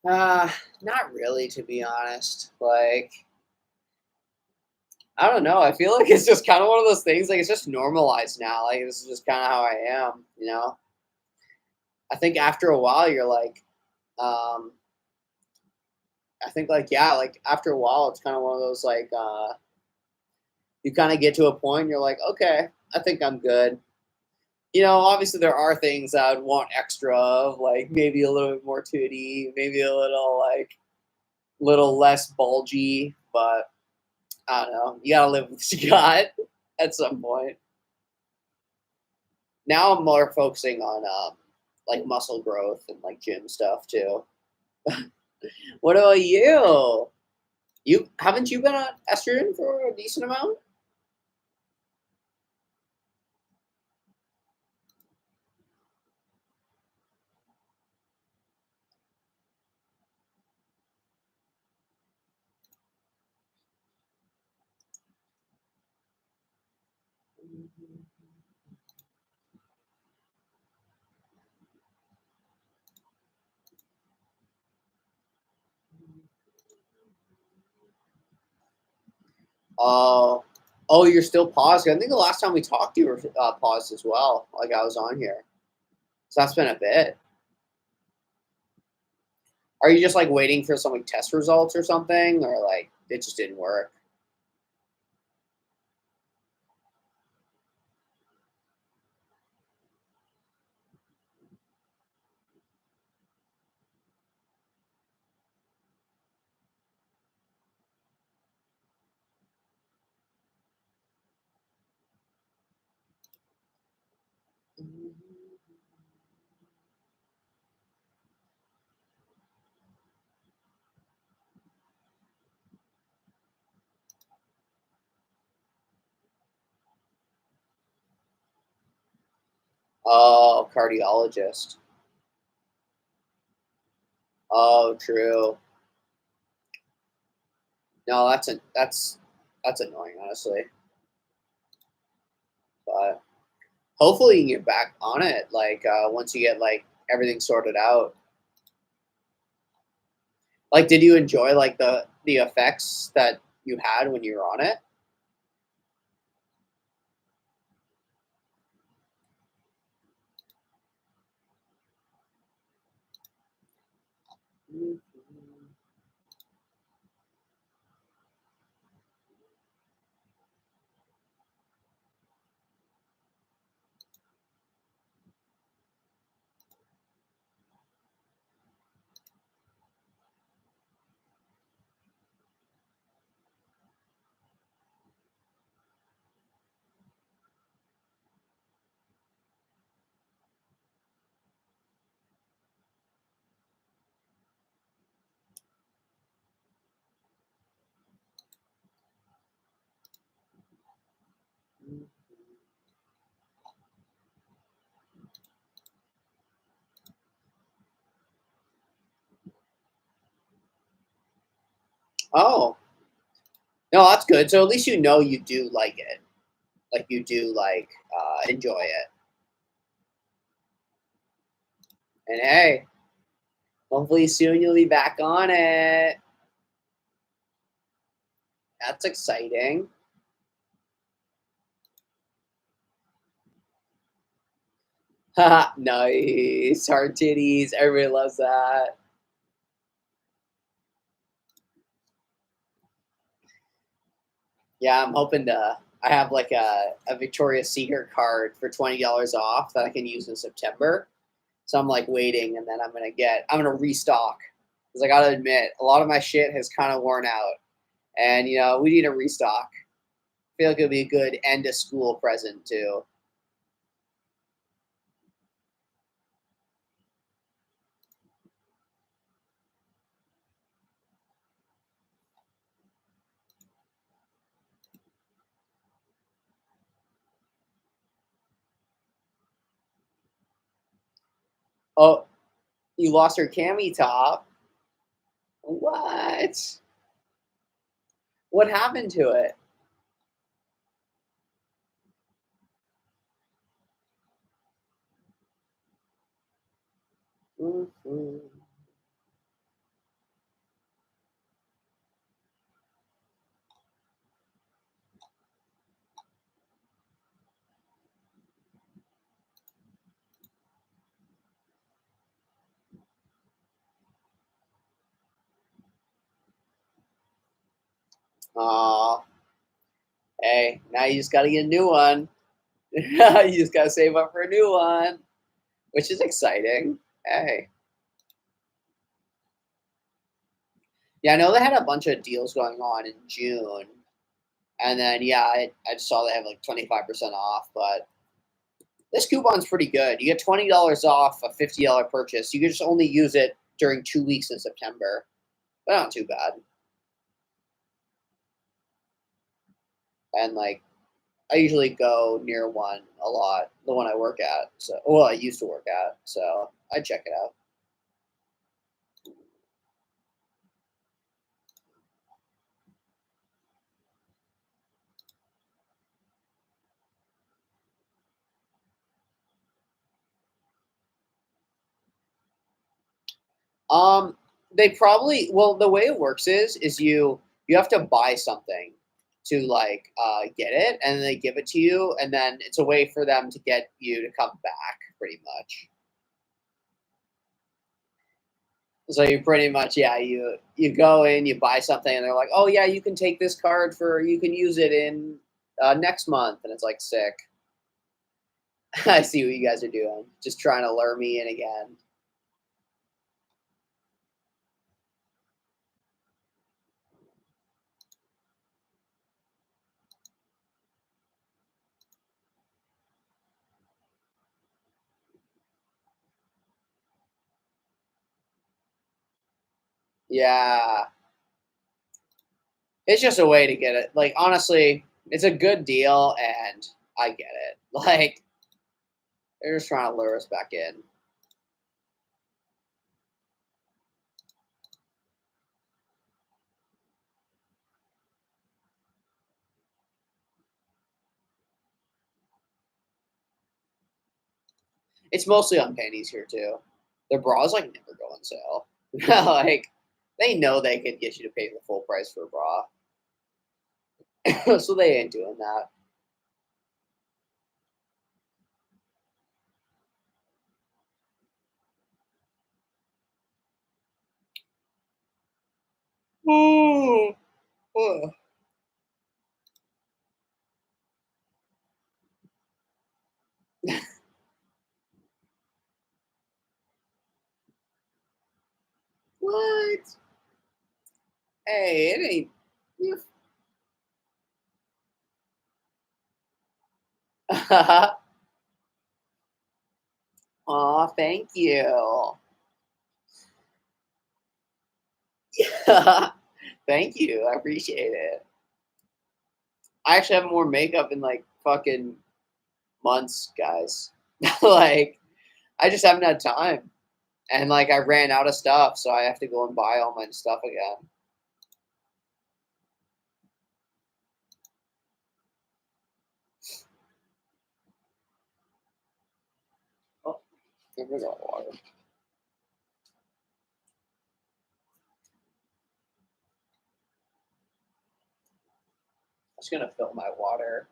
Not really, to be honest. Like, I don't know. I feel like it's just kind of one of those things. Like, it's just normalized now. Like, this is just kind of how I am. You know. I think after a while, you're like, um, I think like yeah, like after a while, it's kind of one of those like you kind of get to a point. You're like, okay, I think I'm good. You know, obviously there are things I would want extra of, like maybe a little bit more titty, maybe a little like little less bulgy, but I don't know. You gotta live with what you got at some point. Now I'm more focusing on like muscle growth and like gym stuff too. What about you? You haven't you been on estrogen for a decent amount? Oh, oh, you're still paused. I think the last time we talked, you were paused as well. Like I was on here, so that's been a bit. Are you just like waiting for some like test results or something, or like it just didn't work? Oh, cardiologist. Oh, true. No, that's annoying, honestly. But hopefully you can get back on it. Like once you get like everything sorted out. Like, did you enjoy like the effects that you had when you were on it? No, that's good. So at least you know you do like it. Like you do like enjoy it. And hey, hopefully soon you'll be back on it. That's exciting. Haha, nice. Hard titties. Everybody loves that. Yeah, I'm hoping to. I have like a Victoria's Secret card for $20 off that I can use in September. So I'm like waiting, and then I'm gonna restock because I gotta admit a lot of my shit has kind of worn out, and we need a restock. I feel like it'll be a good end of school present too. Oh, you lost your cami top. What? What happened to it? Mhm. Aw, hey, now you just gotta get a new one. You just gotta save up for a new one, which is exciting. Hey, yeah, I know they had a bunch of deals going on in June, and then yeah, I just saw they have like 25% off. But this coupon's pretty good. You get $20 off a $50 purchase. You can just only use it during 2 weeks in September, but not too bad. And like, I usually go near one a lot, the one I work at. So, well, I used to work at, so I check it out. They probably well the way it works is you have to buy something to like get it, and then they give it to you, and then it's a way for them to get you to come back, pretty much. So you pretty much yeah you go in, you buy something, and they're like, oh yeah, you can take this card for you can use it in next month, and it's like sick. I see what you guys are doing, just trying to lure me in again. Yeah, it's just a way to get it. Like honestly, it's a good deal, and I get it. Like they're just trying to lure us back in. It's mostly on panties here too. Their bras like never go on sale. Like they know they can get you to pay the full price for a bra, so they ain't doing that. Ooh, ugh. What? Hey, it ain't. Aw, thank you. Thank you. I appreciate it. I actually have more makeup in like fucking months, guys. Like, I just haven't had time. And like, I ran out of stuff, so I have to go and buy all my stuff again. Bring out water. I'm just gonna fill my water.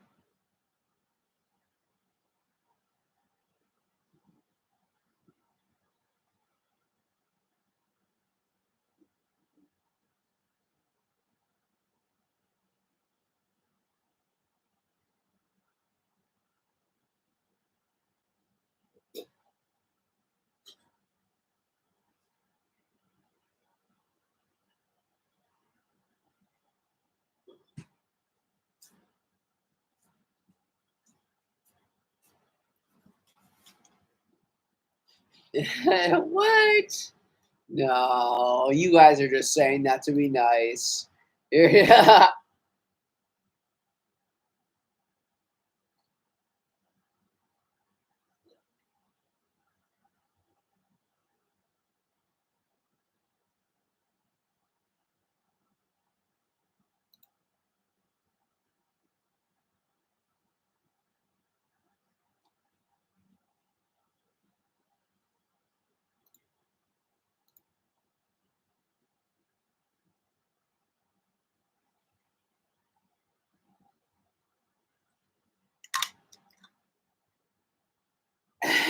What? No, you guys are just saying that to be nice. Yeah.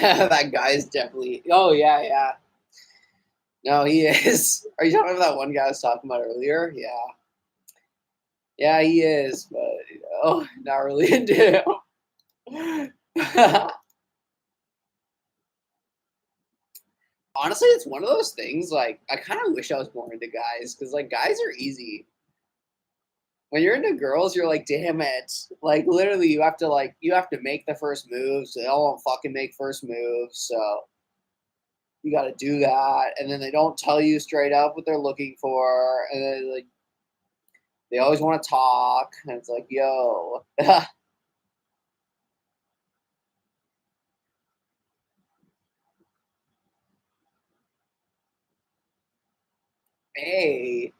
That guy is definitely. Oh yeah, yeah. No, he is. Are you talking about that one guy I was talking about earlier? Yeah, yeah, he is. But not really into him. Honestly, it's one of those things. Like, I kind of wish I was more into guys because, like, guys are easy. When you're into girls, you're like, damn it. Like, literally, you have to make the first moves. They all won't fucking make first moves, so you got to do that. And then they don't tell you straight up what they're looking for, and then like they always want to talk, and it's like, yo, hey.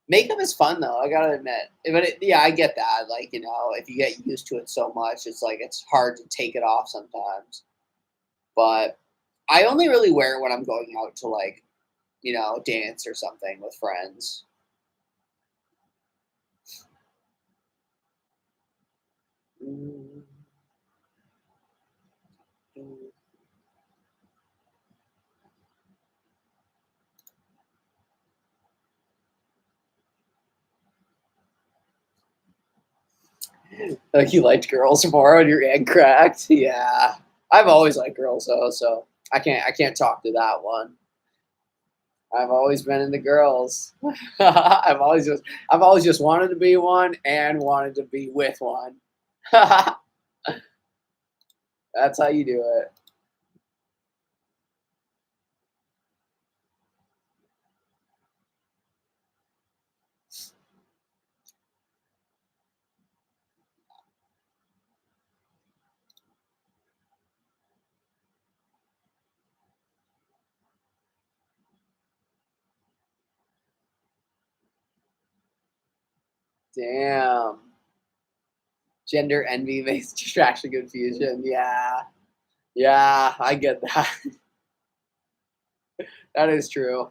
Makeup is fun though, I gotta admit. But yeah, I get that. Like, if you get used to it so much, it's like it's hard to take it off sometimes. But I only really wear it when I'm going out to like, dance or something with friends. Mm, mm. Like you liked girls more when you're getting cracked. Yeah, I've always liked girls though, so I can't talk to that one. I've always been into girls. I've always just wanted to be one and wanted to be with one. That's how you do it. Damn. Gender envy makes distraction confusion. Yeah. Yeah, I get that. That is true.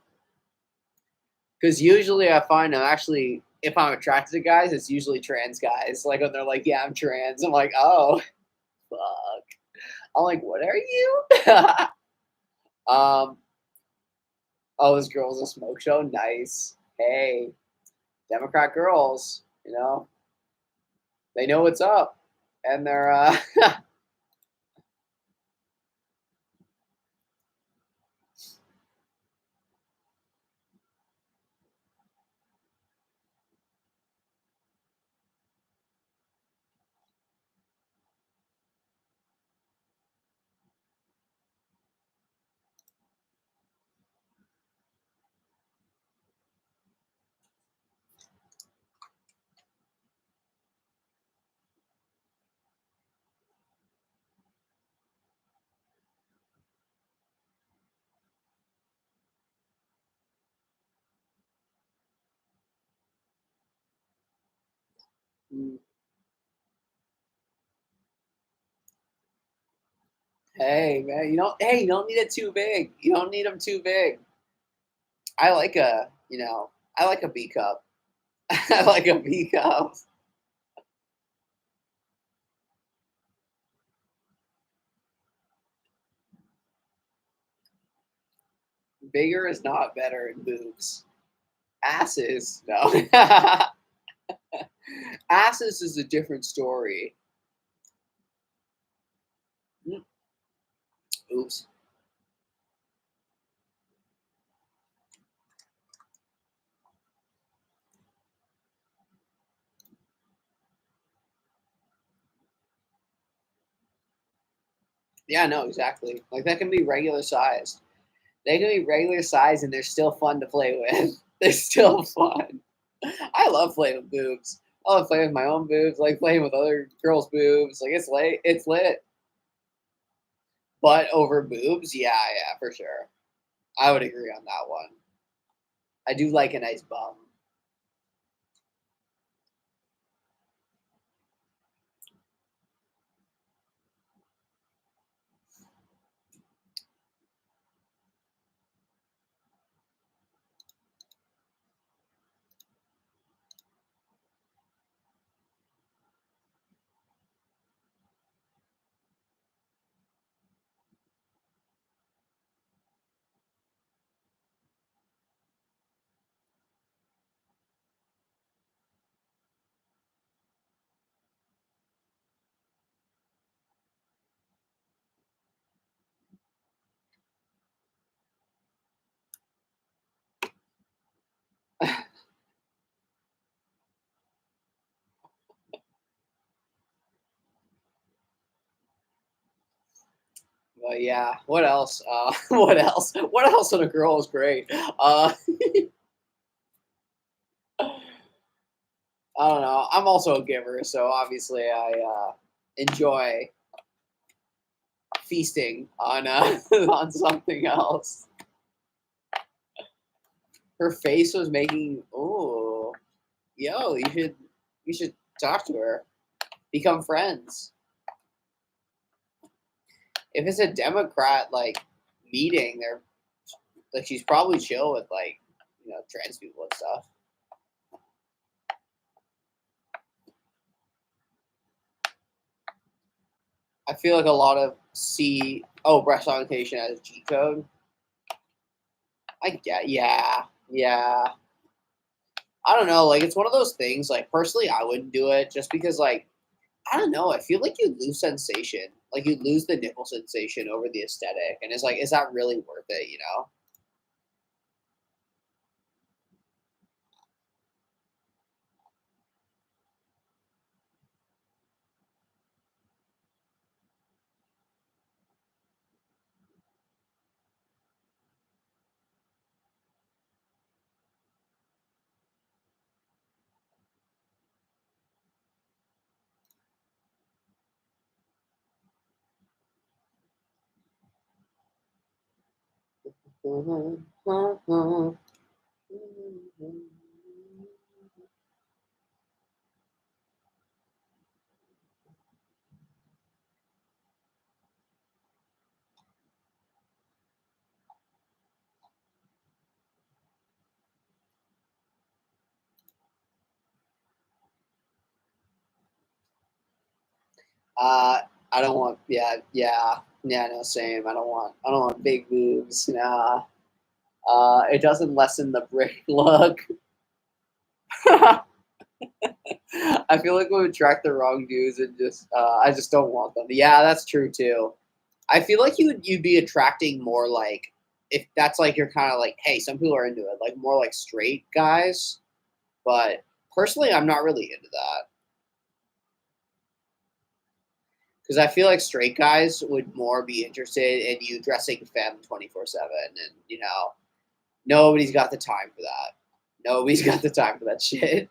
Because usually I find I'm actually, if I'm attracted to guys, it's usually trans guys. Like when they're like, yeah, I'm trans. I'm like, oh, fuck. I'm like, what are you? um, oh, this girl's a smoke show. Nice. Hey, Democrat girls, they know what's up. And they're, Hey man, you don't need it too big. You don't need them too big. I like I like a B cup. I like a B cup. Bigger is not better in boobs. Asses, no. Asses is a different story. Mm, oops. Yeah, no, exactly. Like that can be regular sized. They can be regular size and they're still fun to play with. They're still fun. I love playing with boobs. I love playing with my own boobs, like playing with other girls' boobs. Like it's late, it's lit. But over boobs, yeah, for sure. I would agree on that one. I do like a nice bum. But yeah, what else? What else? What else on a girl is great? I don't know. I'm also a giver, so obviously I enjoy feasting on on something else. Her face was making. Oh, yo, you should talk to her. Become friends. If it's a Democrat like meeting, they're like she's probably chill with like trans people and stuff. I feel like a lot of breast augmentation as G code. I get yeah. I don't know, like it's one of those things. Like personally, I wouldn't do it just because like I don't know. I feel like you lose sensation, like you lose the nipple sensation over the aesthetic, and it's like, is that really worth it? You know? I don't want. Yeah. No, same. I don't want big boobs. Nah. It doesn't lessen the brick look. I feel like we would attract the wrong dudes and just I just don't want them. Yeah, that's true too. I feel like you'd be attracting more like if that's like you're kind of like, hey, some people are into it, like more like straight guys. But personally, I'm not really into that because I feel like straight guys would more be interested in you dressing femme 24/7, and nobody's got the time for that. Nobody's got the time for that shit.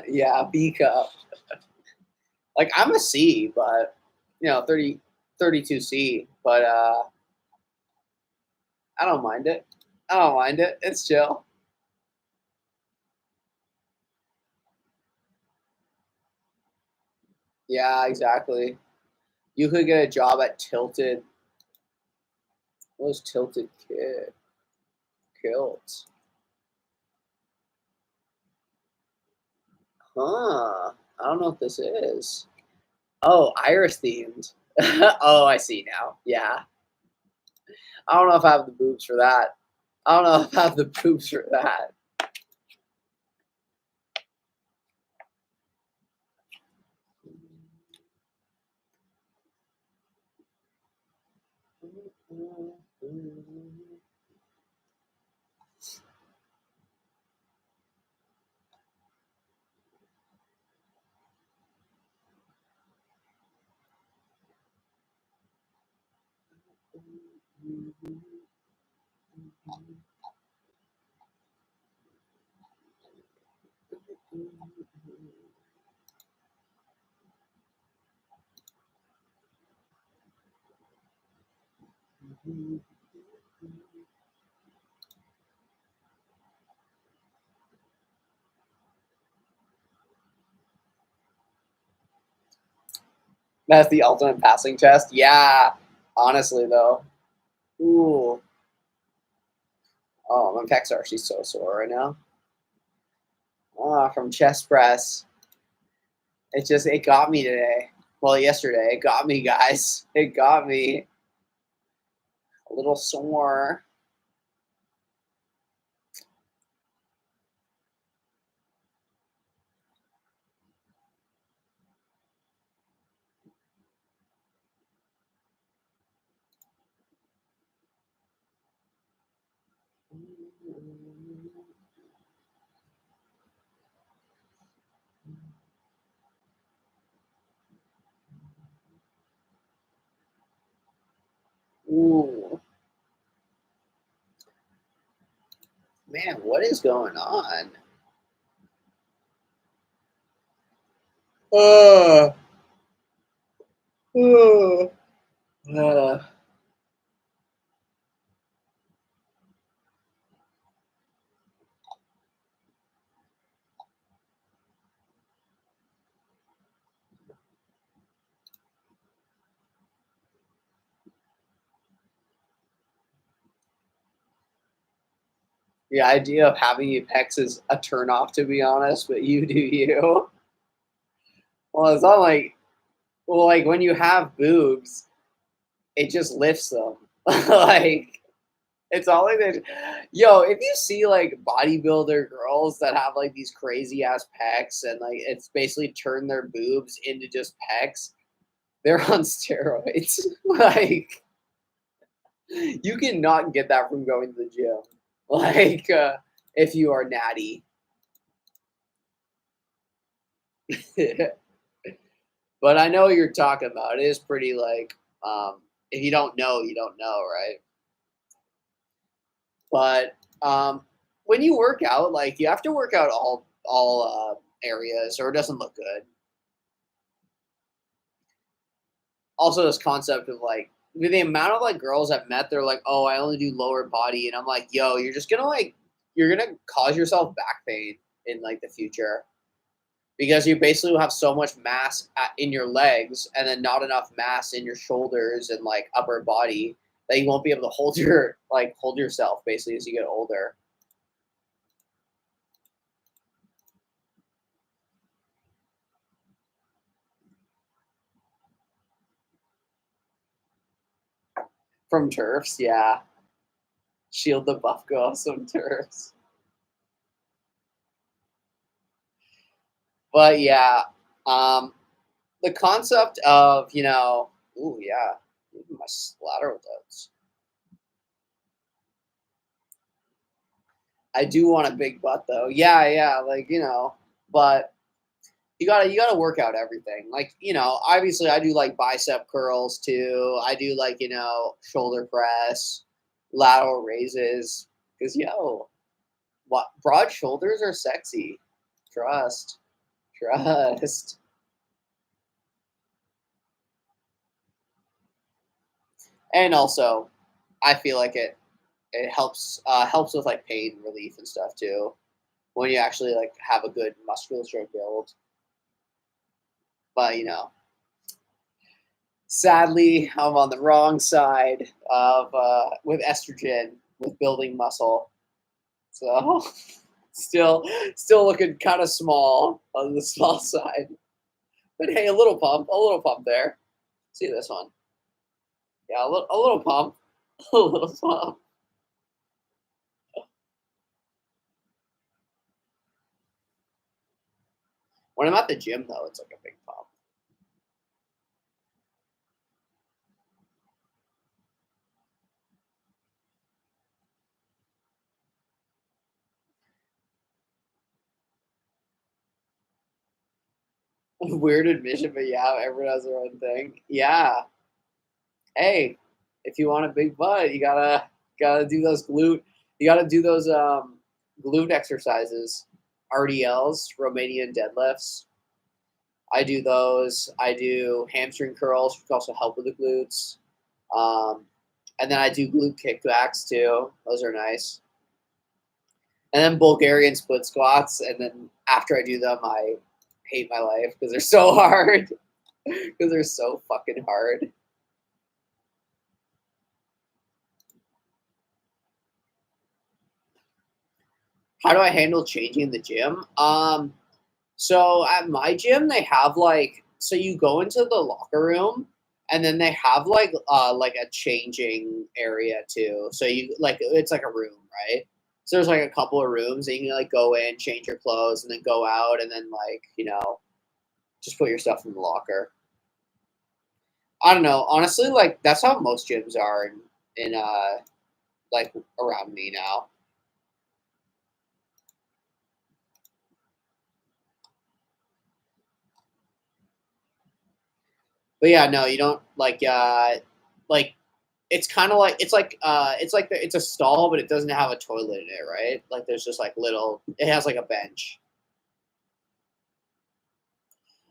Yeah, B cup. Like, I'm a C, but, 32C, but I don't mind it. I don't mind it. It's chill. Yeah, exactly. You could get a job at Tilted. What was Tilted Kilts? Huh. I don't know what this is. Oh, Iris themed. Oh, I see now. Yeah. I don't know if I have the boobs for that. I don't know if I have the boobs for that. That's the ultimate passing test. Yeah. Honestly, though. Ooh. Oh, my pecs are actually so sore right now. From chest press. It got me today. Well, yesterday. It got me, guys. It got me. A little sore. Ooh. Man, what is going on? Uh, uh, uh. The idea of having pecs is a turnoff, to be honest, but you do you. Well, it's not like, well, like when you have boobs, it just lifts them. Like, it's all like that. Yo, if you see like bodybuilder girls that have like these crazy ass pecs and like it's basically turned their boobs into just pecs, they're on steroids. Like, you cannot get that from going to the gym. Like, if you are natty. But I know what you're talking about. It is pretty like, if you don't know, you don't know, right? But when you work out, like you have to work out all areas, or it doesn't look good. Also, this concept of like the amount of like girls I've met, they're like, "Oh, I only do lower body," and I'm like, "Yo, you're gonna cause yourself back pain in like the future." Because you basically will have so much mass in your legs and then not enough mass in your shoulders and like upper body that you won't be able to hold yourself basically as you get older. From turfs, yeah. Shield the buff go some turfs. But yeah, um, the concept of, ooh yeah, my lateral delts. I do want a big butt though. Yeah, yeah, like but you gotta work out everything. Like, obviously I do like bicep curls too. I do like, shoulder press, lateral raises. Cause what broad shoulders are sexy. Trust. Trust. And also, I feel like it helps with like pain relief and stuff too when you actually like have a good musculature build. But sadly, I'm on the wrong side of with estrogen with building muscle, so still looking kind of small on the small side. But hey, a little pump there. See this one? Yeah, a little pump, a little pump. When I'm at the gym, though, it's like a big pump. Weird admission, but yeah, everyone has their own thing. Yeah. Hey, if you want a big butt, you gotta do those glute. You gotta do those glute exercises, RDLs, Romanian deadlifts. I do those. I do hamstring curls, which also help with the glutes. Um, and then I do glute kickbacks too. Those are nice. And then Bulgarian split squats. And then after I do them, I hate my life because they're so hard. Because they're so fucking hard. How do I handle changing in the gym? So at my gym, they have so you go into the locker room, and then they have like a changing area too. So you like it's like a room, right? So there's like a couple of rooms, and you can like go in, change your clothes, and then go out, and then just put your stuff in the locker. I don't know. Honestly, like that's how most gyms are in like around me now. But yeah, no, you don't like it's kind of like it's a stall, but it doesn't have a toilet in it, right? Like there's just like little. It has like a bench.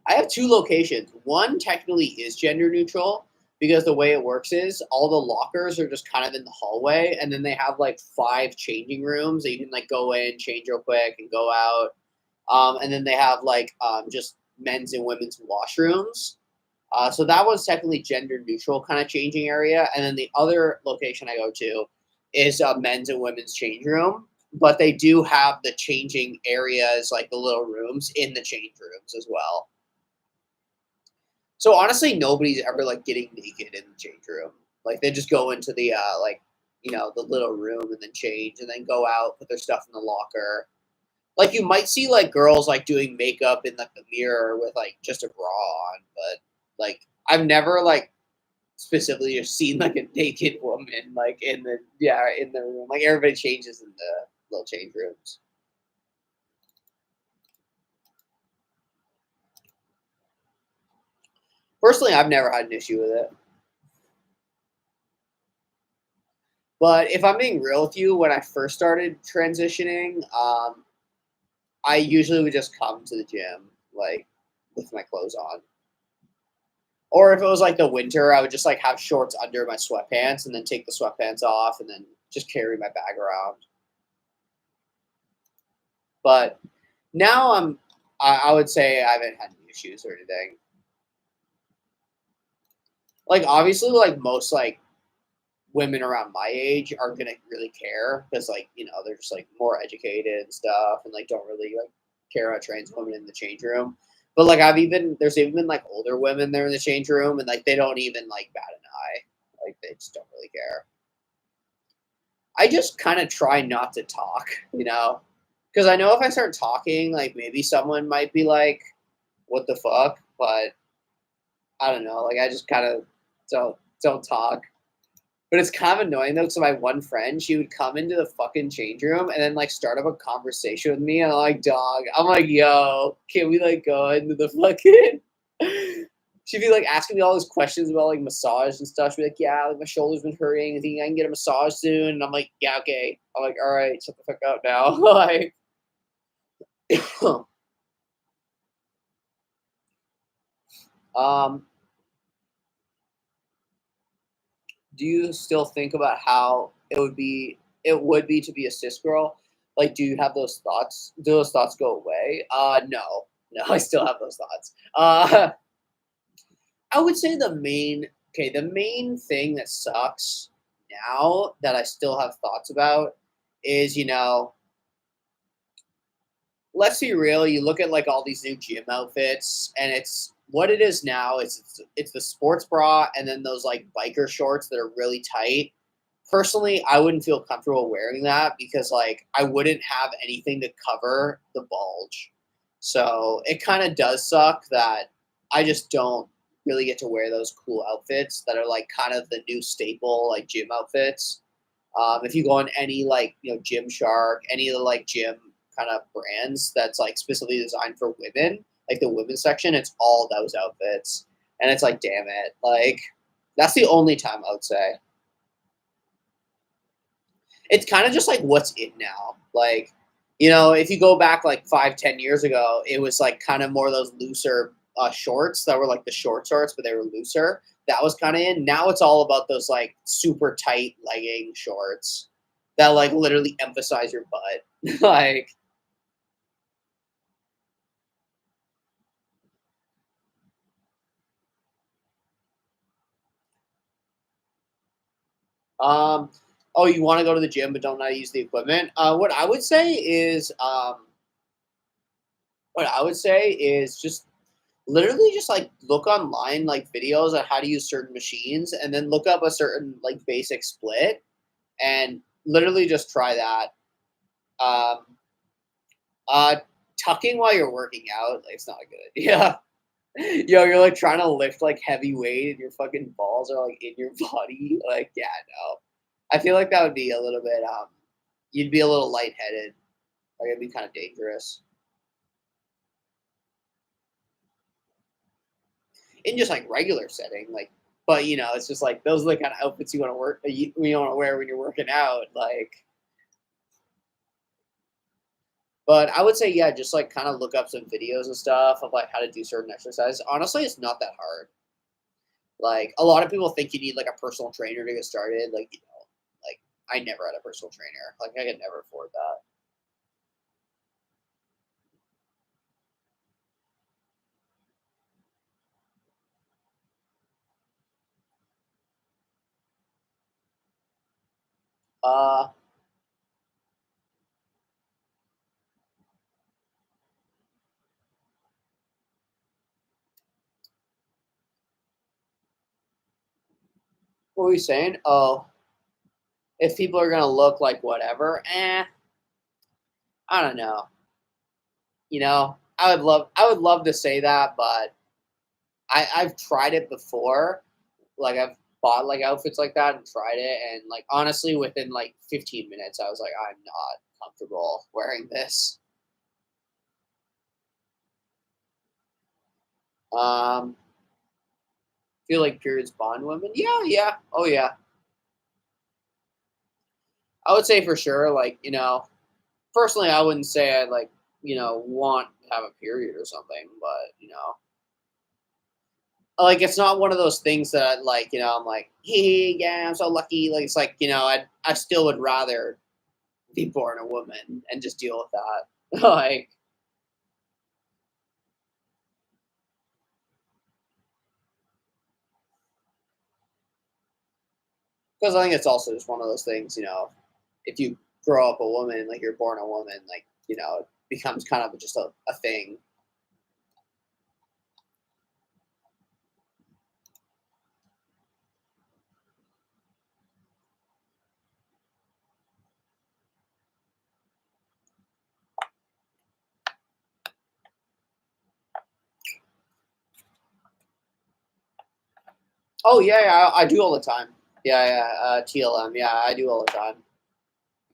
I have two locations. One technically is gender neutral because the way it works is all the lockers are just kind of in the hallway, and then they have like five changing rooms that you can like go in, change real quick, and go out. And then they have just men's and women's washrooms. So that was technically gender neutral kind of changing area. And then the other location I go to is a men's and women's change room. But they do have the changing areas, like the little rooms in the change rooms as well. So honestly, nobody's ever like getting naked in the change room. Like they just go into the the little room and then change and then go out, put their stuff in the locker. Like you might see like girls like doing makeup in like the mirror with like just a bra on, but like I've never like specifically just seen like a naked woman like in the room. Like everybody changes in the little change rooms. Personally, I've never had an issue with it. But if I'm being real with you, when I first started transitioning, I usually would just come to the gym like with my clothes on. Or if it was like the winter, I would just like have shorts under my sweatpants and then take the sweatpants off and then just carry my bag around. But now I would say I haven't had any issues or anything. Like obviously, like most like women around my age aren't gonna really care because they're just like more educated and stuff and like don't really like care about trans women in the change room. But like there's even been like older women there in the change room and like they don't even like bat an eye. Like they just don't really care. I just kind of try not to talk, because I know if I start talking, like maybe someone might be like, "What the fuck?" But I don't know. Like I just kind of don't talk. But it's kind of annoying though, because my one friend, she would come into the fucking change room and then like start up a conversation with me, and I'm like, "Dog," I'm like, "Yo, can we like go into the fucking?" She'd be like asking me all these questions about like massage and stuff. She'd be like, "Yeah, like my shoulder's been hurting. I think I can get a massage soon." And I'm like, "Yeah, okay." I'm like, "All right, shut the fuck up now." Like, um, Do you still think about how it would be to be a cis girl? Like, do you have those thoughts? Do those thoughts go away? No, no, I still have those thoughts. I would say the main thing that sucks now that I still have thoughts about is, let's be real. You look at like all these new gym outfits, and it's what it is now. It's the sports bra and then those like biker shorts that are really tight. Personally, I wouldn't feel comfortable wearing that because like I wouldn't have anything to cover the bulge. So it kind of does suck that I just don't really get to wear those cool outfits that are like kind of the new staple like gym outfits. If you go on any like Gymshark, any of the like gym kind of brands that's like specifically designed for women, like the women's section, it's all those outfits, and it's like, damn it, like that's the only time I would say it's kind of just like what's in now. Like, if you go back like 5, 10 years ago, it was like kind of more of those looser shorts that were like the short shorts, but they were looser. That was kind of in. Now it's all about those like super tight legging shorts that like literally emphasize your butt. Like, um, oh, you want to go to the gym but don't know how to use the equipment? What I would say is just literally just like look online like videos on how to use certain machines and then look up a certain like basic split and literally just try that. Um, uh, Tucking while you're working out, like it's not a good idea. You're like trying to lift like heavy weight and your fucking balls are like in your body. Like, yeah, no. I feel like that would be a little bit you'd be a little lightheaded. Like it'd be kind of dangerous. In just like regular setting, like but it's just like those are the kind of outfits you want to want to wear when you're working out, like. But I would say, yeah, just like kind of look up some videos and stuff of like how to do certain exercises. Honestly, it's not that hard. Like a lot of people think you need like a personal trainer to get started. Like, like I never had a personal trainer. Like I could never afford that. Uh, what were you saying? Oh, if people are gonna look like whatever, I don't know. I would love to say that, but I've tried it before. Like I've bought like outfits like that and tried it, and like honestly, within like 15 minutes, I was like, I'm not comfortable wearing this. Feel like periods bond women. Yeah, yeah, oh yeah. I would say for sure. Like personally, I wouldn't say I like want to have a period or something, but like it's not one of those things that like I'm like, hey, yeah, I'm so lucky. Like it's like I still would rather be born a woman and just deal with that. Like, because I think it's also just one of those things. If you grow up a woman, like you're born a woman, like it becomes kind of just a thing. Oh yeah, yeah, I do all the time. Yeah, yeah, TLM. Yeah, I do all the time.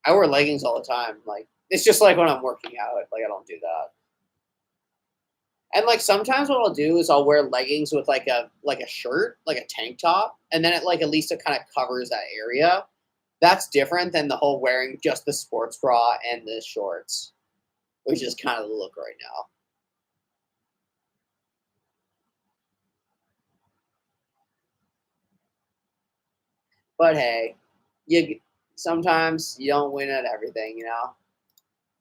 I wear leggings all the time. Like it's just like when I'm working out. Like I don't do that. And like sometimes what I'll do is I'll wear leggings with like a shirt, like a tank top, and then at least it kind of covers that area. That's different than the whole wearing just the sports bra and the shorts, which is kind of the look right now. But hey, you sometimes you don't win at everything, you know.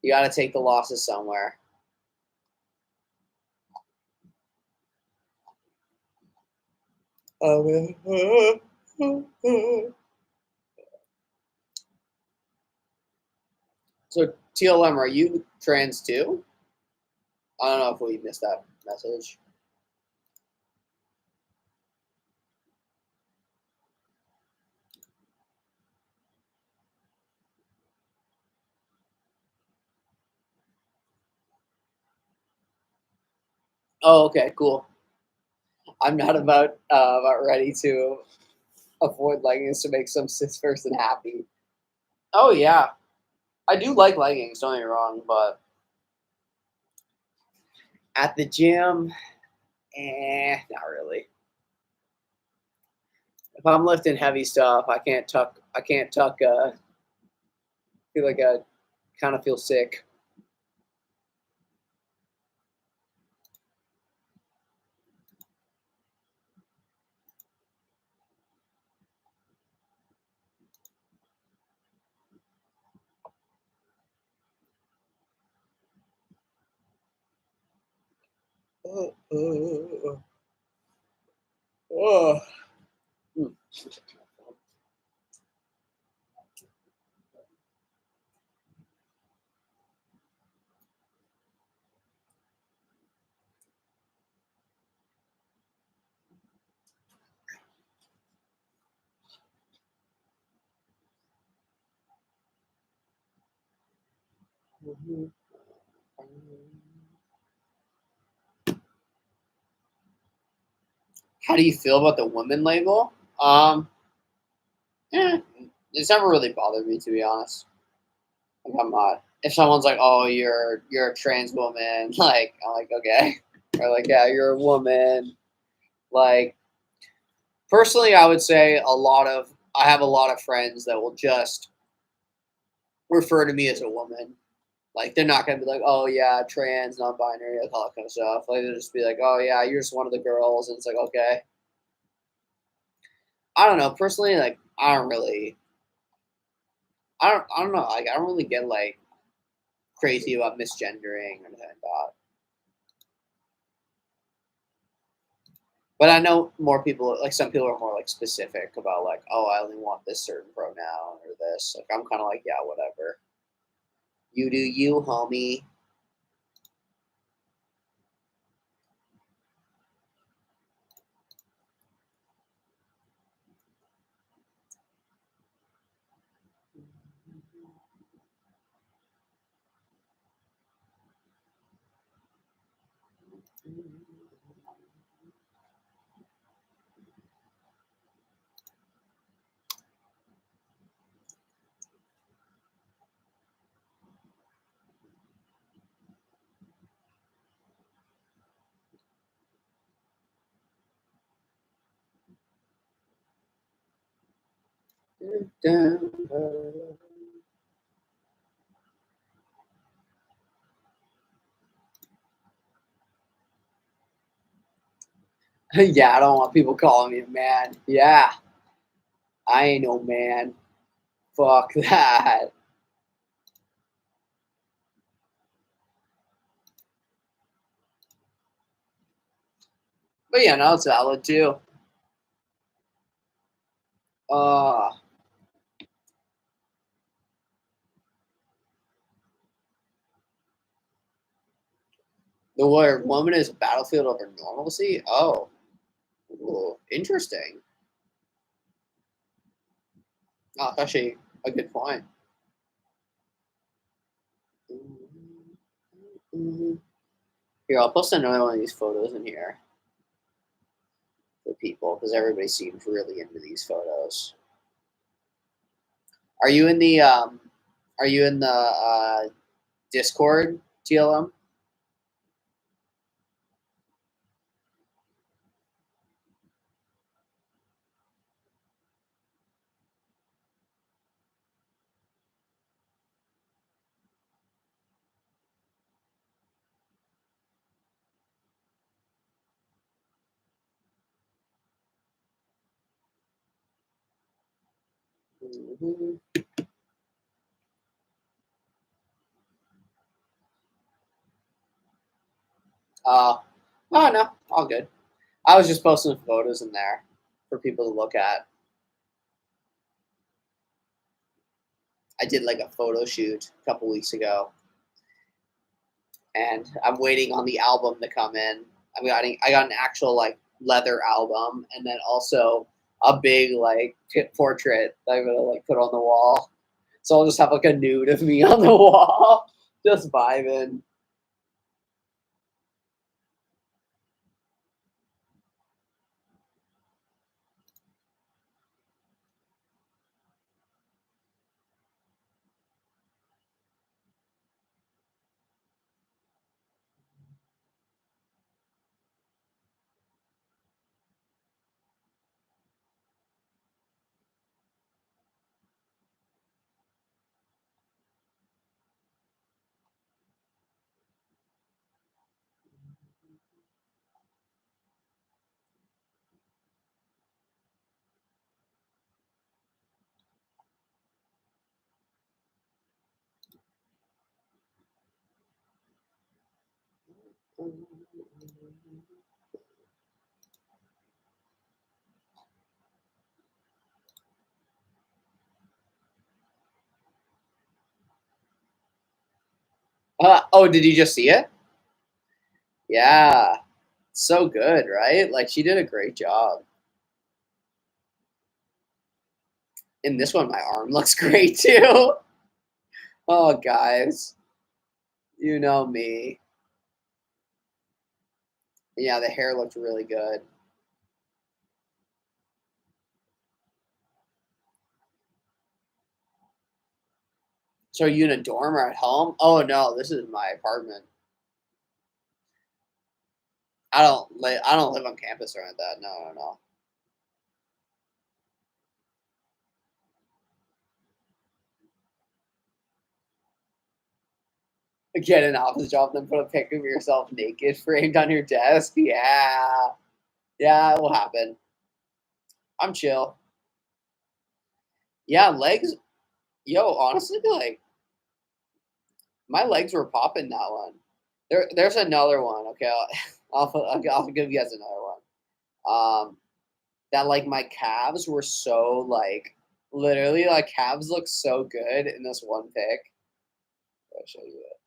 You got to take the losses somewhere. So TLM, are you trans too? I don't know if we missed that message. Oh, okay, cool. I'm not about ready to avoid leggings to make some cis person happy. Oh yeah, I do like leggings. Don't get me wrong, but at the gym, not really. If I'm lifting heavy stuff, I can't tuck. I can't tuck. Feel like I kind of feel sick. Oh. How do you feel about the women label? Eh, it's never really bothered me, to be honest. Like, I'm not. If someone's like, "Oh, you're a trans woman," like I'm like, okay, or like, yeah, you're a woman. Like personally, I would say I have a lot of friends that will just refer to me as a woman. Like they're not gonna be like, "Oh yeah, trans, non-binary, like all that kind of stuff." Like they'll just be like, "Oh yeah, you're just one of the girls," and it's like, okay. I don't know. Personally, like I don't know. Like I don't really get like crazy about misgendering or anything like that. But I know more people, like some people are more like specific about like, oh, I only want this certain pronoun or this. Like I'm kind of like, yeah, whatever. You do you, homie. Yeah, I don't want people calling me a man. Yeah, I ain't no man. Fuck that. But yeah, no, it's valid too. Uh, the word woman is a battlefield over normalcy. Oh, ooh, interesting. Oh, that's actually a good point. Here, I'll post another one of these photos in here for people because everybody seems really into these photos. Are you in the Discord, TLM? Mhm. Oh no, all good. I was just posting photos in there for people to look at. I did like a photo shoot a couple weeks ago, and I'm waiting on the album to come in. I got an actual like leather album, and then also a big like portrait that I'm gonna like put on the wall. So I'll just have like a nude of me on the wall, just vibing. Oh, did you just see it? Yeah, so good, right? Like she did a great job. In this one, my arm looks great too. Oh, guys, you know me. Yeah, the hair looked really good. So are you in a dorm or at home? Oh no, this is my apartment. I don't live on campus or anything like that. No, no, no. Get an office job, then put a picture of yourself naked framed on your desk. Yeah, yeah, it will happen. I'm chill. Yeah, legs. Yo, honestly, like my legs were popping that one. There's another one. Okay, I'll give you guys another one. That like my calves were so like literally like calves look so good in this one pic. I'll show you it.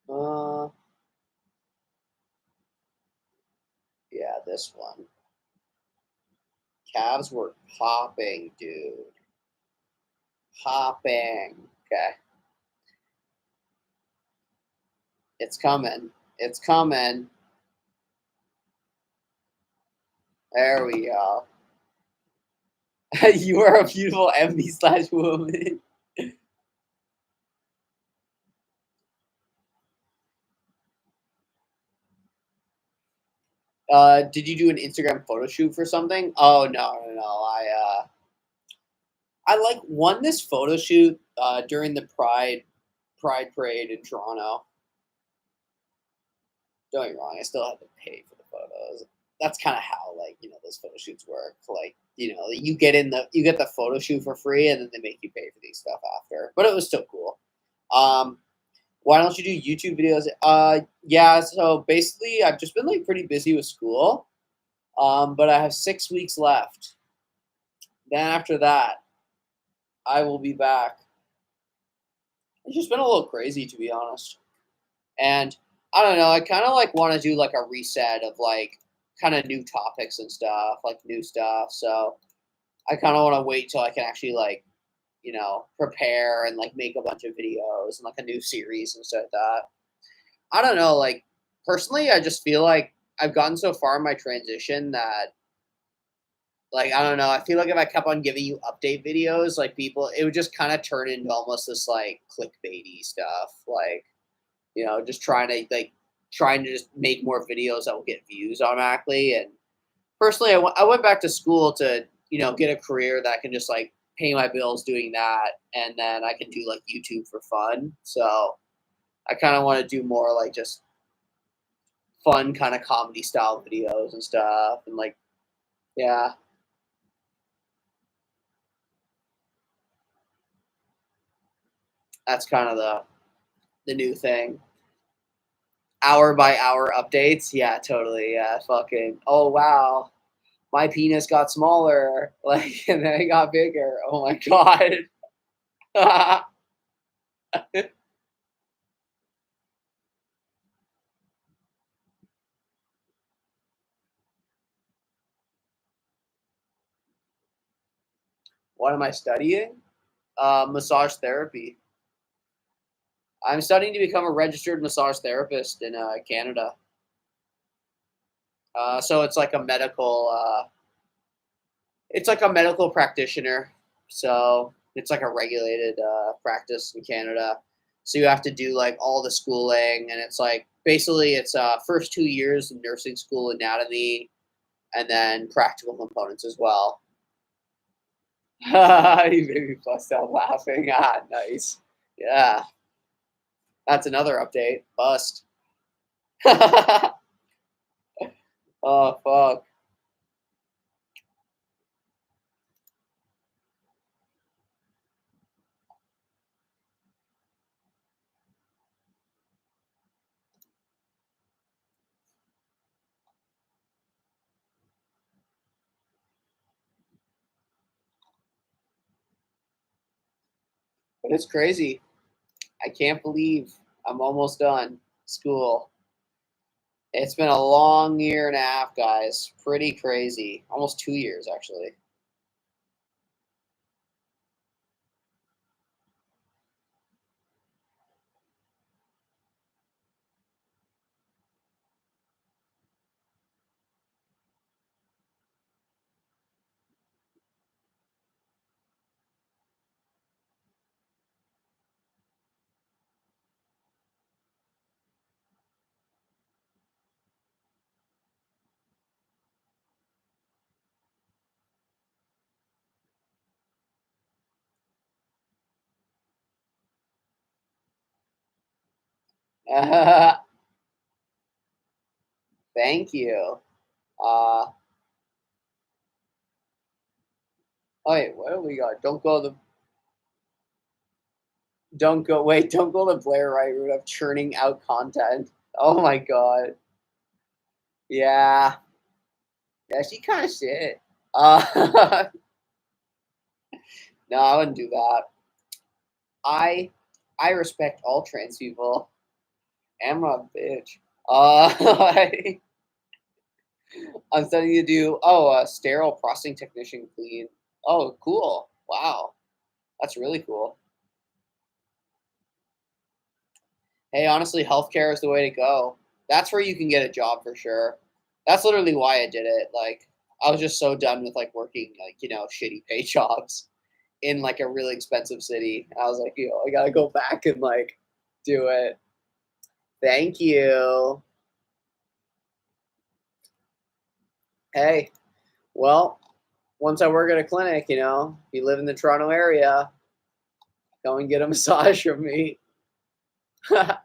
Uh, yeah, this one. Calves were popping, dude. Popping. Okay, it's coming. It's coming. There we go. You are a beautiful MB slash woman. Did you do an Instagram photo shoot for something? Oh no, no, no. I like won this photo shoot during the Pride parade in Toronto. Don't get me wrong, I still had to pay for the photos. That's kind of how like those photo shoots work. Like you get the photo shoot for free, and then they make you pay for these stuff after. But it was still cool. Um, why don't you do YouTube videos? Yeah. So basically, I've just been like pretty busy with school. But I have 6 weeks left. Then after that, I will be back. It's just been a little crazy, to be honest. And I don't know. I kind of like want to do like a reset of like kind of new topics and stuff, like new stuff. So I kind of want to wait till I can actually like prepare and like make a bunch of videos and like a new series and stuff like that. I don't know. Like personally, I just feel like I've gotten so far in my transition that like I don't know. I feel like if I kept on giving you update videos, like people, it would just kind of turn into almost this like clickbaity stuff. Like just trying to just make more videos that will get views automatically. And personally, I went back to school to get a career that I can just like pay my bills doing that, and then I can do like YouTube for fun. So I kind of want to do more like just fun kind of comedy style videos and stuff, and like yeah, that's kind of the new thing. Hour by hour updates. Yeah, totally. Yeah, fucking. Oh wow, my penis got smaller, like, and then it got bigger. Oh my god. What am I studying? Massage therapy. I'm studying to become a registered massage therapist in Canada. So it's like a medical practitioner. So it's like a regulated practice in Canada. So you have to do like all the schooling, and it's like basically it's first 2 years of nursing school anatomy, and then practical components as well. You made me bust out laughing. Ah, nice. Yeah, that's another update. Bust. Oh fuck. But it's crazy. I can't believe I'm almost done school. It's been a long year and a half, guys. Pretty crazy. Almost 2 years, actually. Thank you. Uh, oh, wait, what do we got? Don't go the Blair Wright route of churning out content. Oh my god. Yeah. Yeah, she kind of shit. Uh, no, I wouldn't do that. I I respect all trans people. I'm a bitch. I, I'm studying to do sterile processing technician clean. Oh, cool. Wow. That's really cool. Hey, honestly, healthcare is the way to go. That's where you can get a job for sure. That's literally why I did it. Like, I was just so done with like working like, shitty pay jobs in like a really expensive city. I was like, I gotta go back and like do it. Thank you. Hey, well, once I work at a clinic, if you live in the Toronto area, go and get a massage from me. Yeah,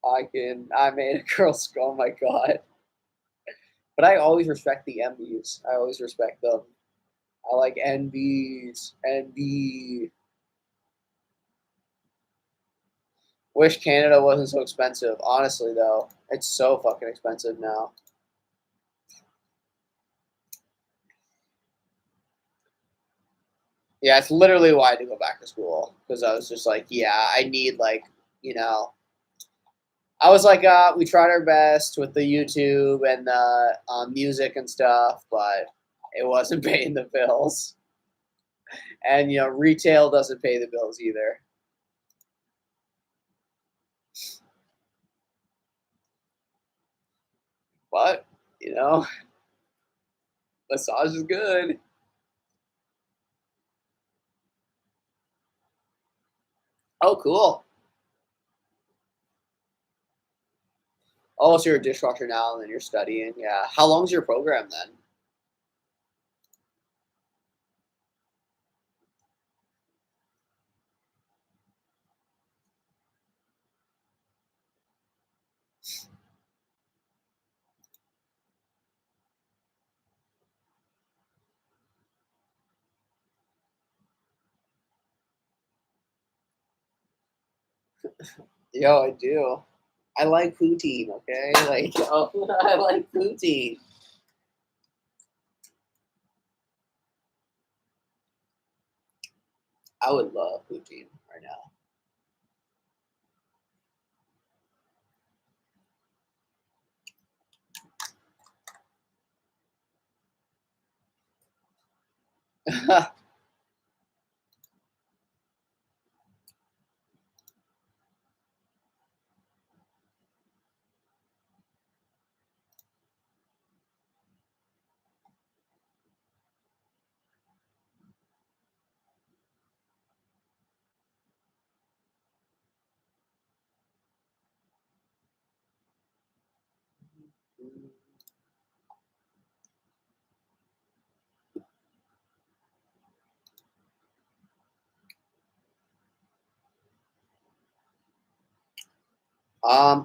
I made a girl school. Oh my god. But I always respect the MBs. I always respect them. I like NBs. NB. Wish Canada wasn't so expensive. Honestly, though, it's so fucking expensive now. Yeah, it's literally why I did go back to school, because I was just like, yeah, I need like, you know, I was like, we tried our best with the YouTube and the music and stuff, but it wasn't paying the bills. And retail doesn't pay the bills either. But you know, massage is good. Oh, cool. Oh, so you're a dishwasher now, and then you're studying. Yeah. How long's your program then? Yo, I do. I like poutine. Okay, like oh, I like poutine. I would love poutine right now.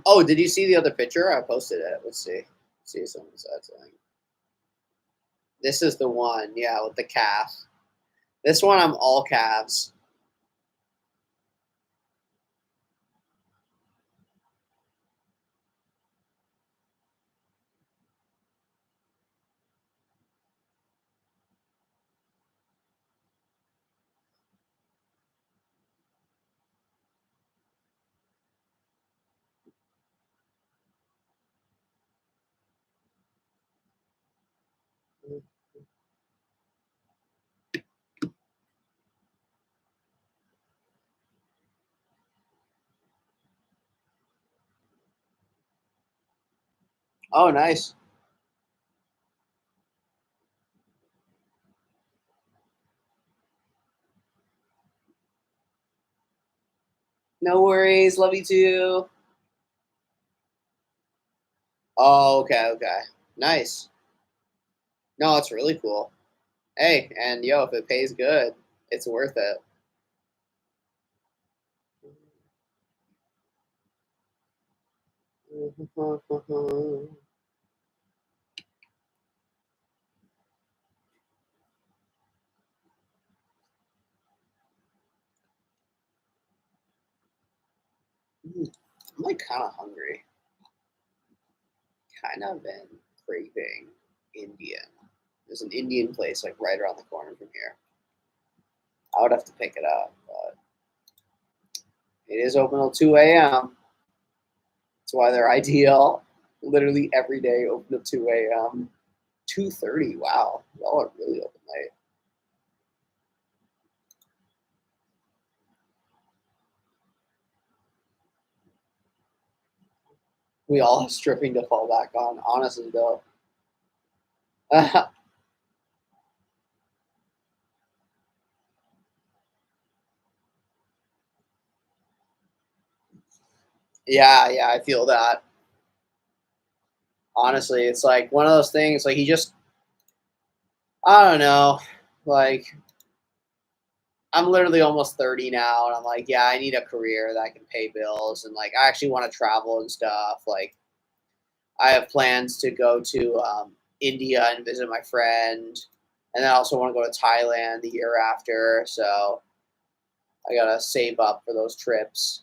Oh, did you see the other picture? I posted it. Let's see. See if someone said something. This is the one, yeah, with the calf. This one, I'm all calves. Oh, nice. No worries. Love you too. Oh, okay, okay. Nice. No, it's really cool. Hey, and yo, if it pays good, it's worth it. I'm like kind of hungry. Kind of been craving Indian. There's an Indian place like right around the corner from here. I would have to pick it up, but it is open till 2 a.m. That's why they're ideal. Literally every day open till 2 a.m. 2:30. Wow, y'all are really open late. We all have stripping to fall back on. Honestly, though. Yeah, yeah, I feel that. Honestly, it's like one of those things. Like he just, I don't know. Like I'm literally almost 30 now, and I'm like, yeah, I need a career that can pay bills, and like I actually want to travel and stuff. Like I have plans to go to India and visit my friend, and then I also want to go to Thailand the year after. So I gotta save up for those trips.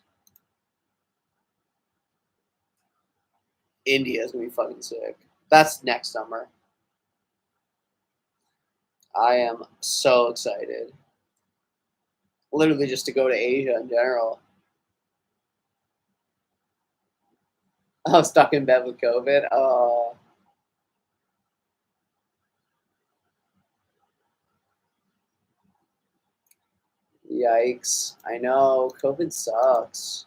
India is gonna be fucking sick. That's next summer. I am so excited. Literally just to go to Asia in general. I'm stuck in bed with COVID. Oh, yikes. I know. COVID sucks.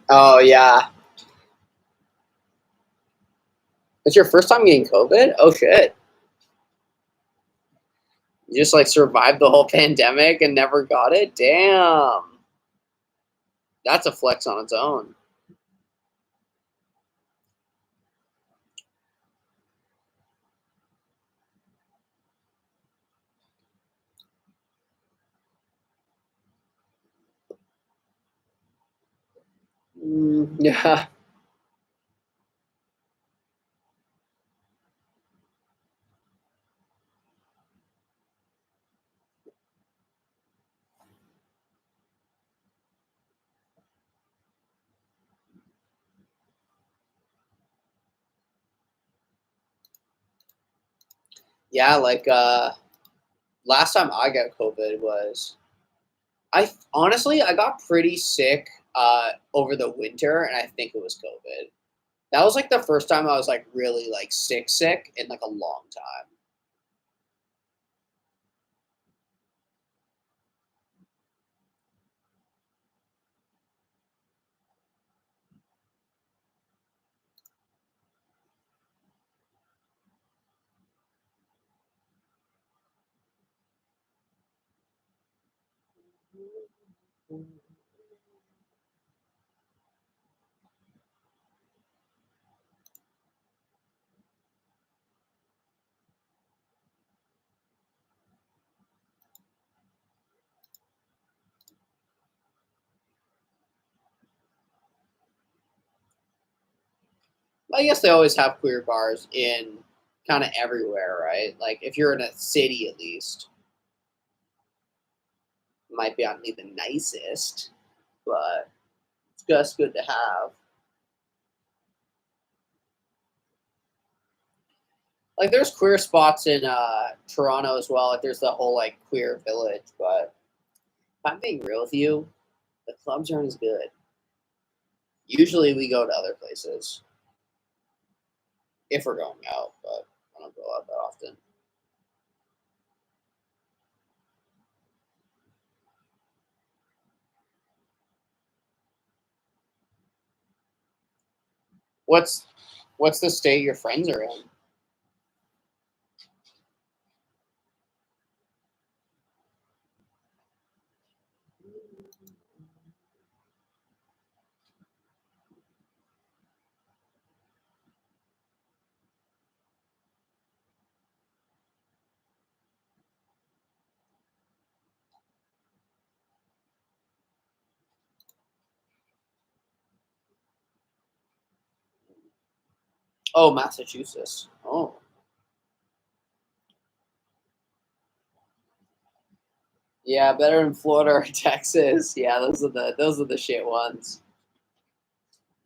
Oh yeah. It's your first time getting COVID? Oh shit. You just like survived the whole pandemic and never got it? Damn. That's a flex on its own. Yeah. Yeah, like last time I got COVID was I honestly I got pretty sick over the winter and I think it was COVID. That was like the first time I was like really like sick in like a long time. I guess they always have queer bars in kind of everywhere, right? Like if you're in a city at least, might be not be the nicest, but it's just good to have. Like there's queer spots in Toronto as well. Like there's the whole like queer village, but if I'm being real with you, the clubs aren't as good. Usually we go to other places if we're going out, but I don't go out that often. What's what's the state your friends are in? Oh, Massachusetts. Oh, yeah, better in Florida or Texas. Yeah, those are the shit ones.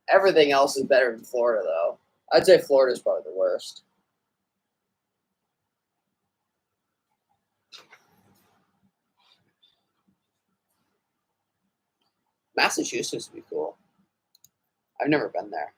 Everything else is better in Florida though. I'd say Florida's probably the worst. Massachusetts would be cool. I've never been there.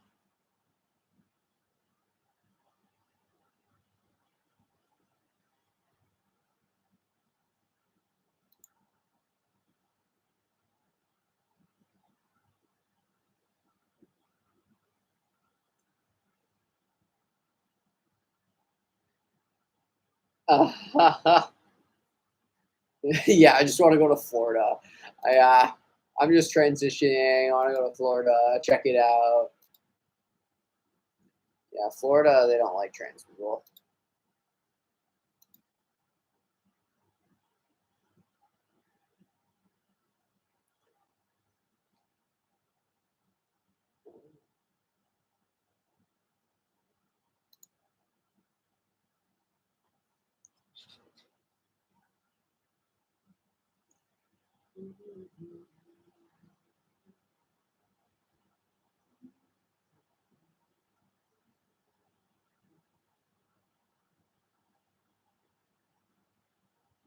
Yeah, I just want to go to Florida. I'm just transitioning. I want to go to Florida, check it out. Yeah, Florida, they don't like trans people.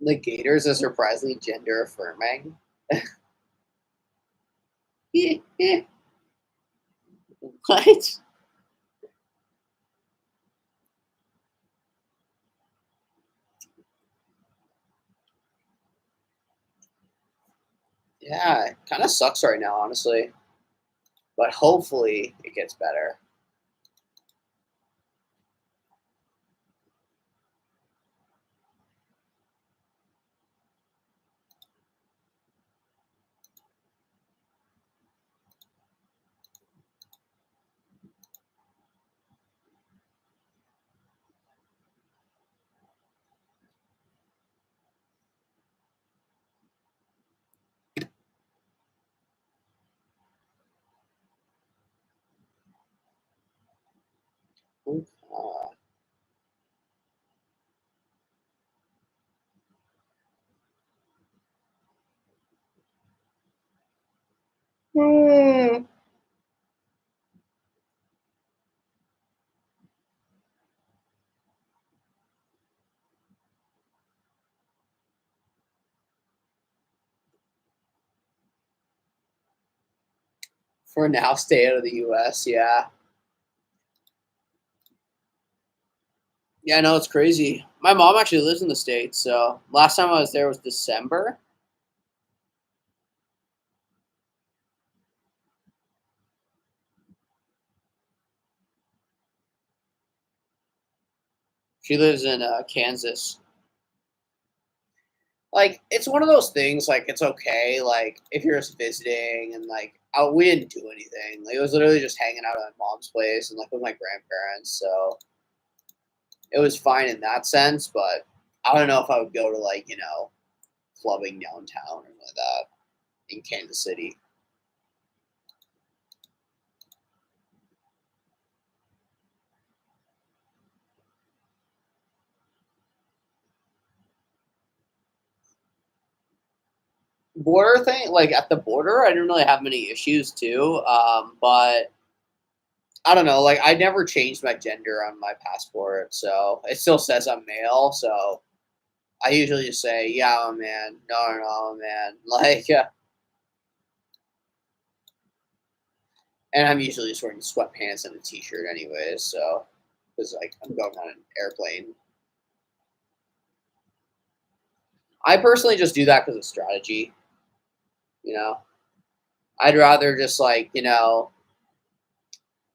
The gators are surprisingly gender affirming. What? Yeah, it kind of sucks right now, honestly. But hopefully it gets better. For now, stay out of the U.S. Yeah. Yeah, I know it's crazy. My mom actually lives in the States, so last time I was there was December. She lives in Kansas. Like, it's one of those things. Like, it's okay. Like, if you're just visiting and like, we didn't do anything. Like, it was literally just hanging out at my mom's place and like with my grandparents. So it was fine in that sense. But I don't know if I would go to like clubbing downtown or something like that in Kansas City. Border thing, like at the border, I didn't really have many issues too. But I don't know, like I never changed my gender on my passport, so it still says I'm male. So I usually just say, "Yeah, I'm a man." No, no, no, I'm a man. Like, and I'm usually just wearing sweatpants and a t-shirt, anyways. So because like I'm going on an airplane, I personally just do that because of strategy. You know, I'd rather just like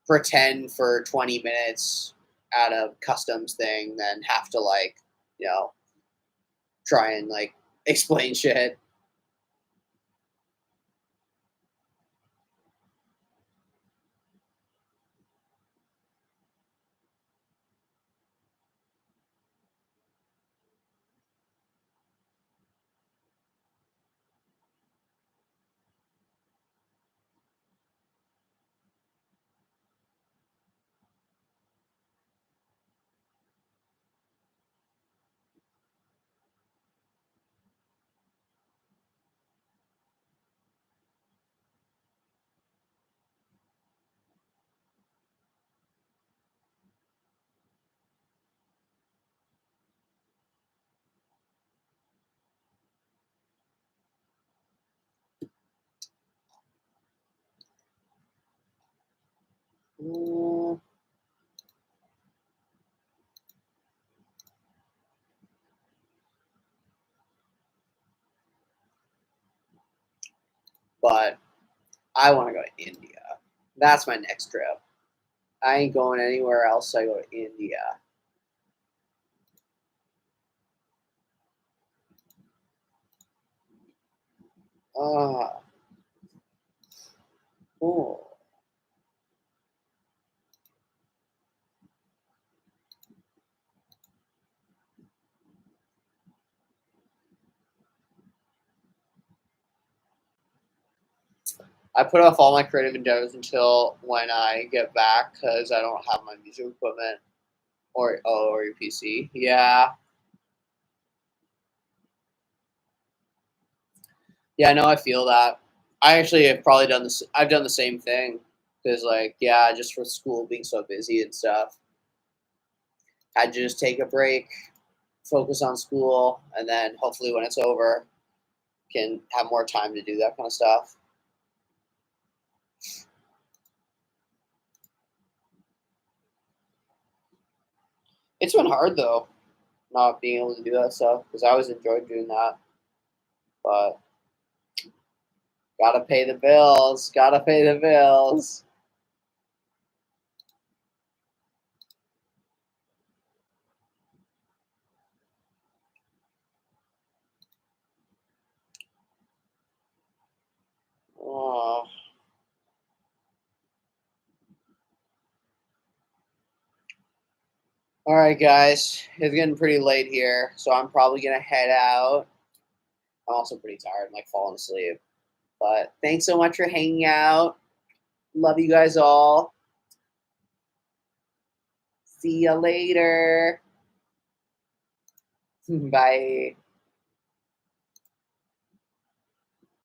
pretend for 20 minutes at a customs thing than have to like you know try and like explain shit. Mm, but I want to go to India. That's my next trip. I ain't going anywhere else. I go to India. Oh, cool. I put off all my creative endeavors until when I get back because I don't have my music equipment or your PC. Yeah, yeah, I know. I feel that. I actually have probably done this. I've done the same thing because, like, yeah, just for school being so busy and stuff, had to just take a break. focus on school, and then hopefully when it's over, can have more time to do that kind of stuff. It's been hard though, not being able to do that stuff, because I always enjoyed doing that. But gotta pay the bills. Gotta pay the bills. Oh. All right, guys. It's getting pretty late here, so I'm probably gonna head out. I'm also pretty tired. I'm like falling asleep. But thanks so much for hanging out. Love you guys all. See ya later. Bye.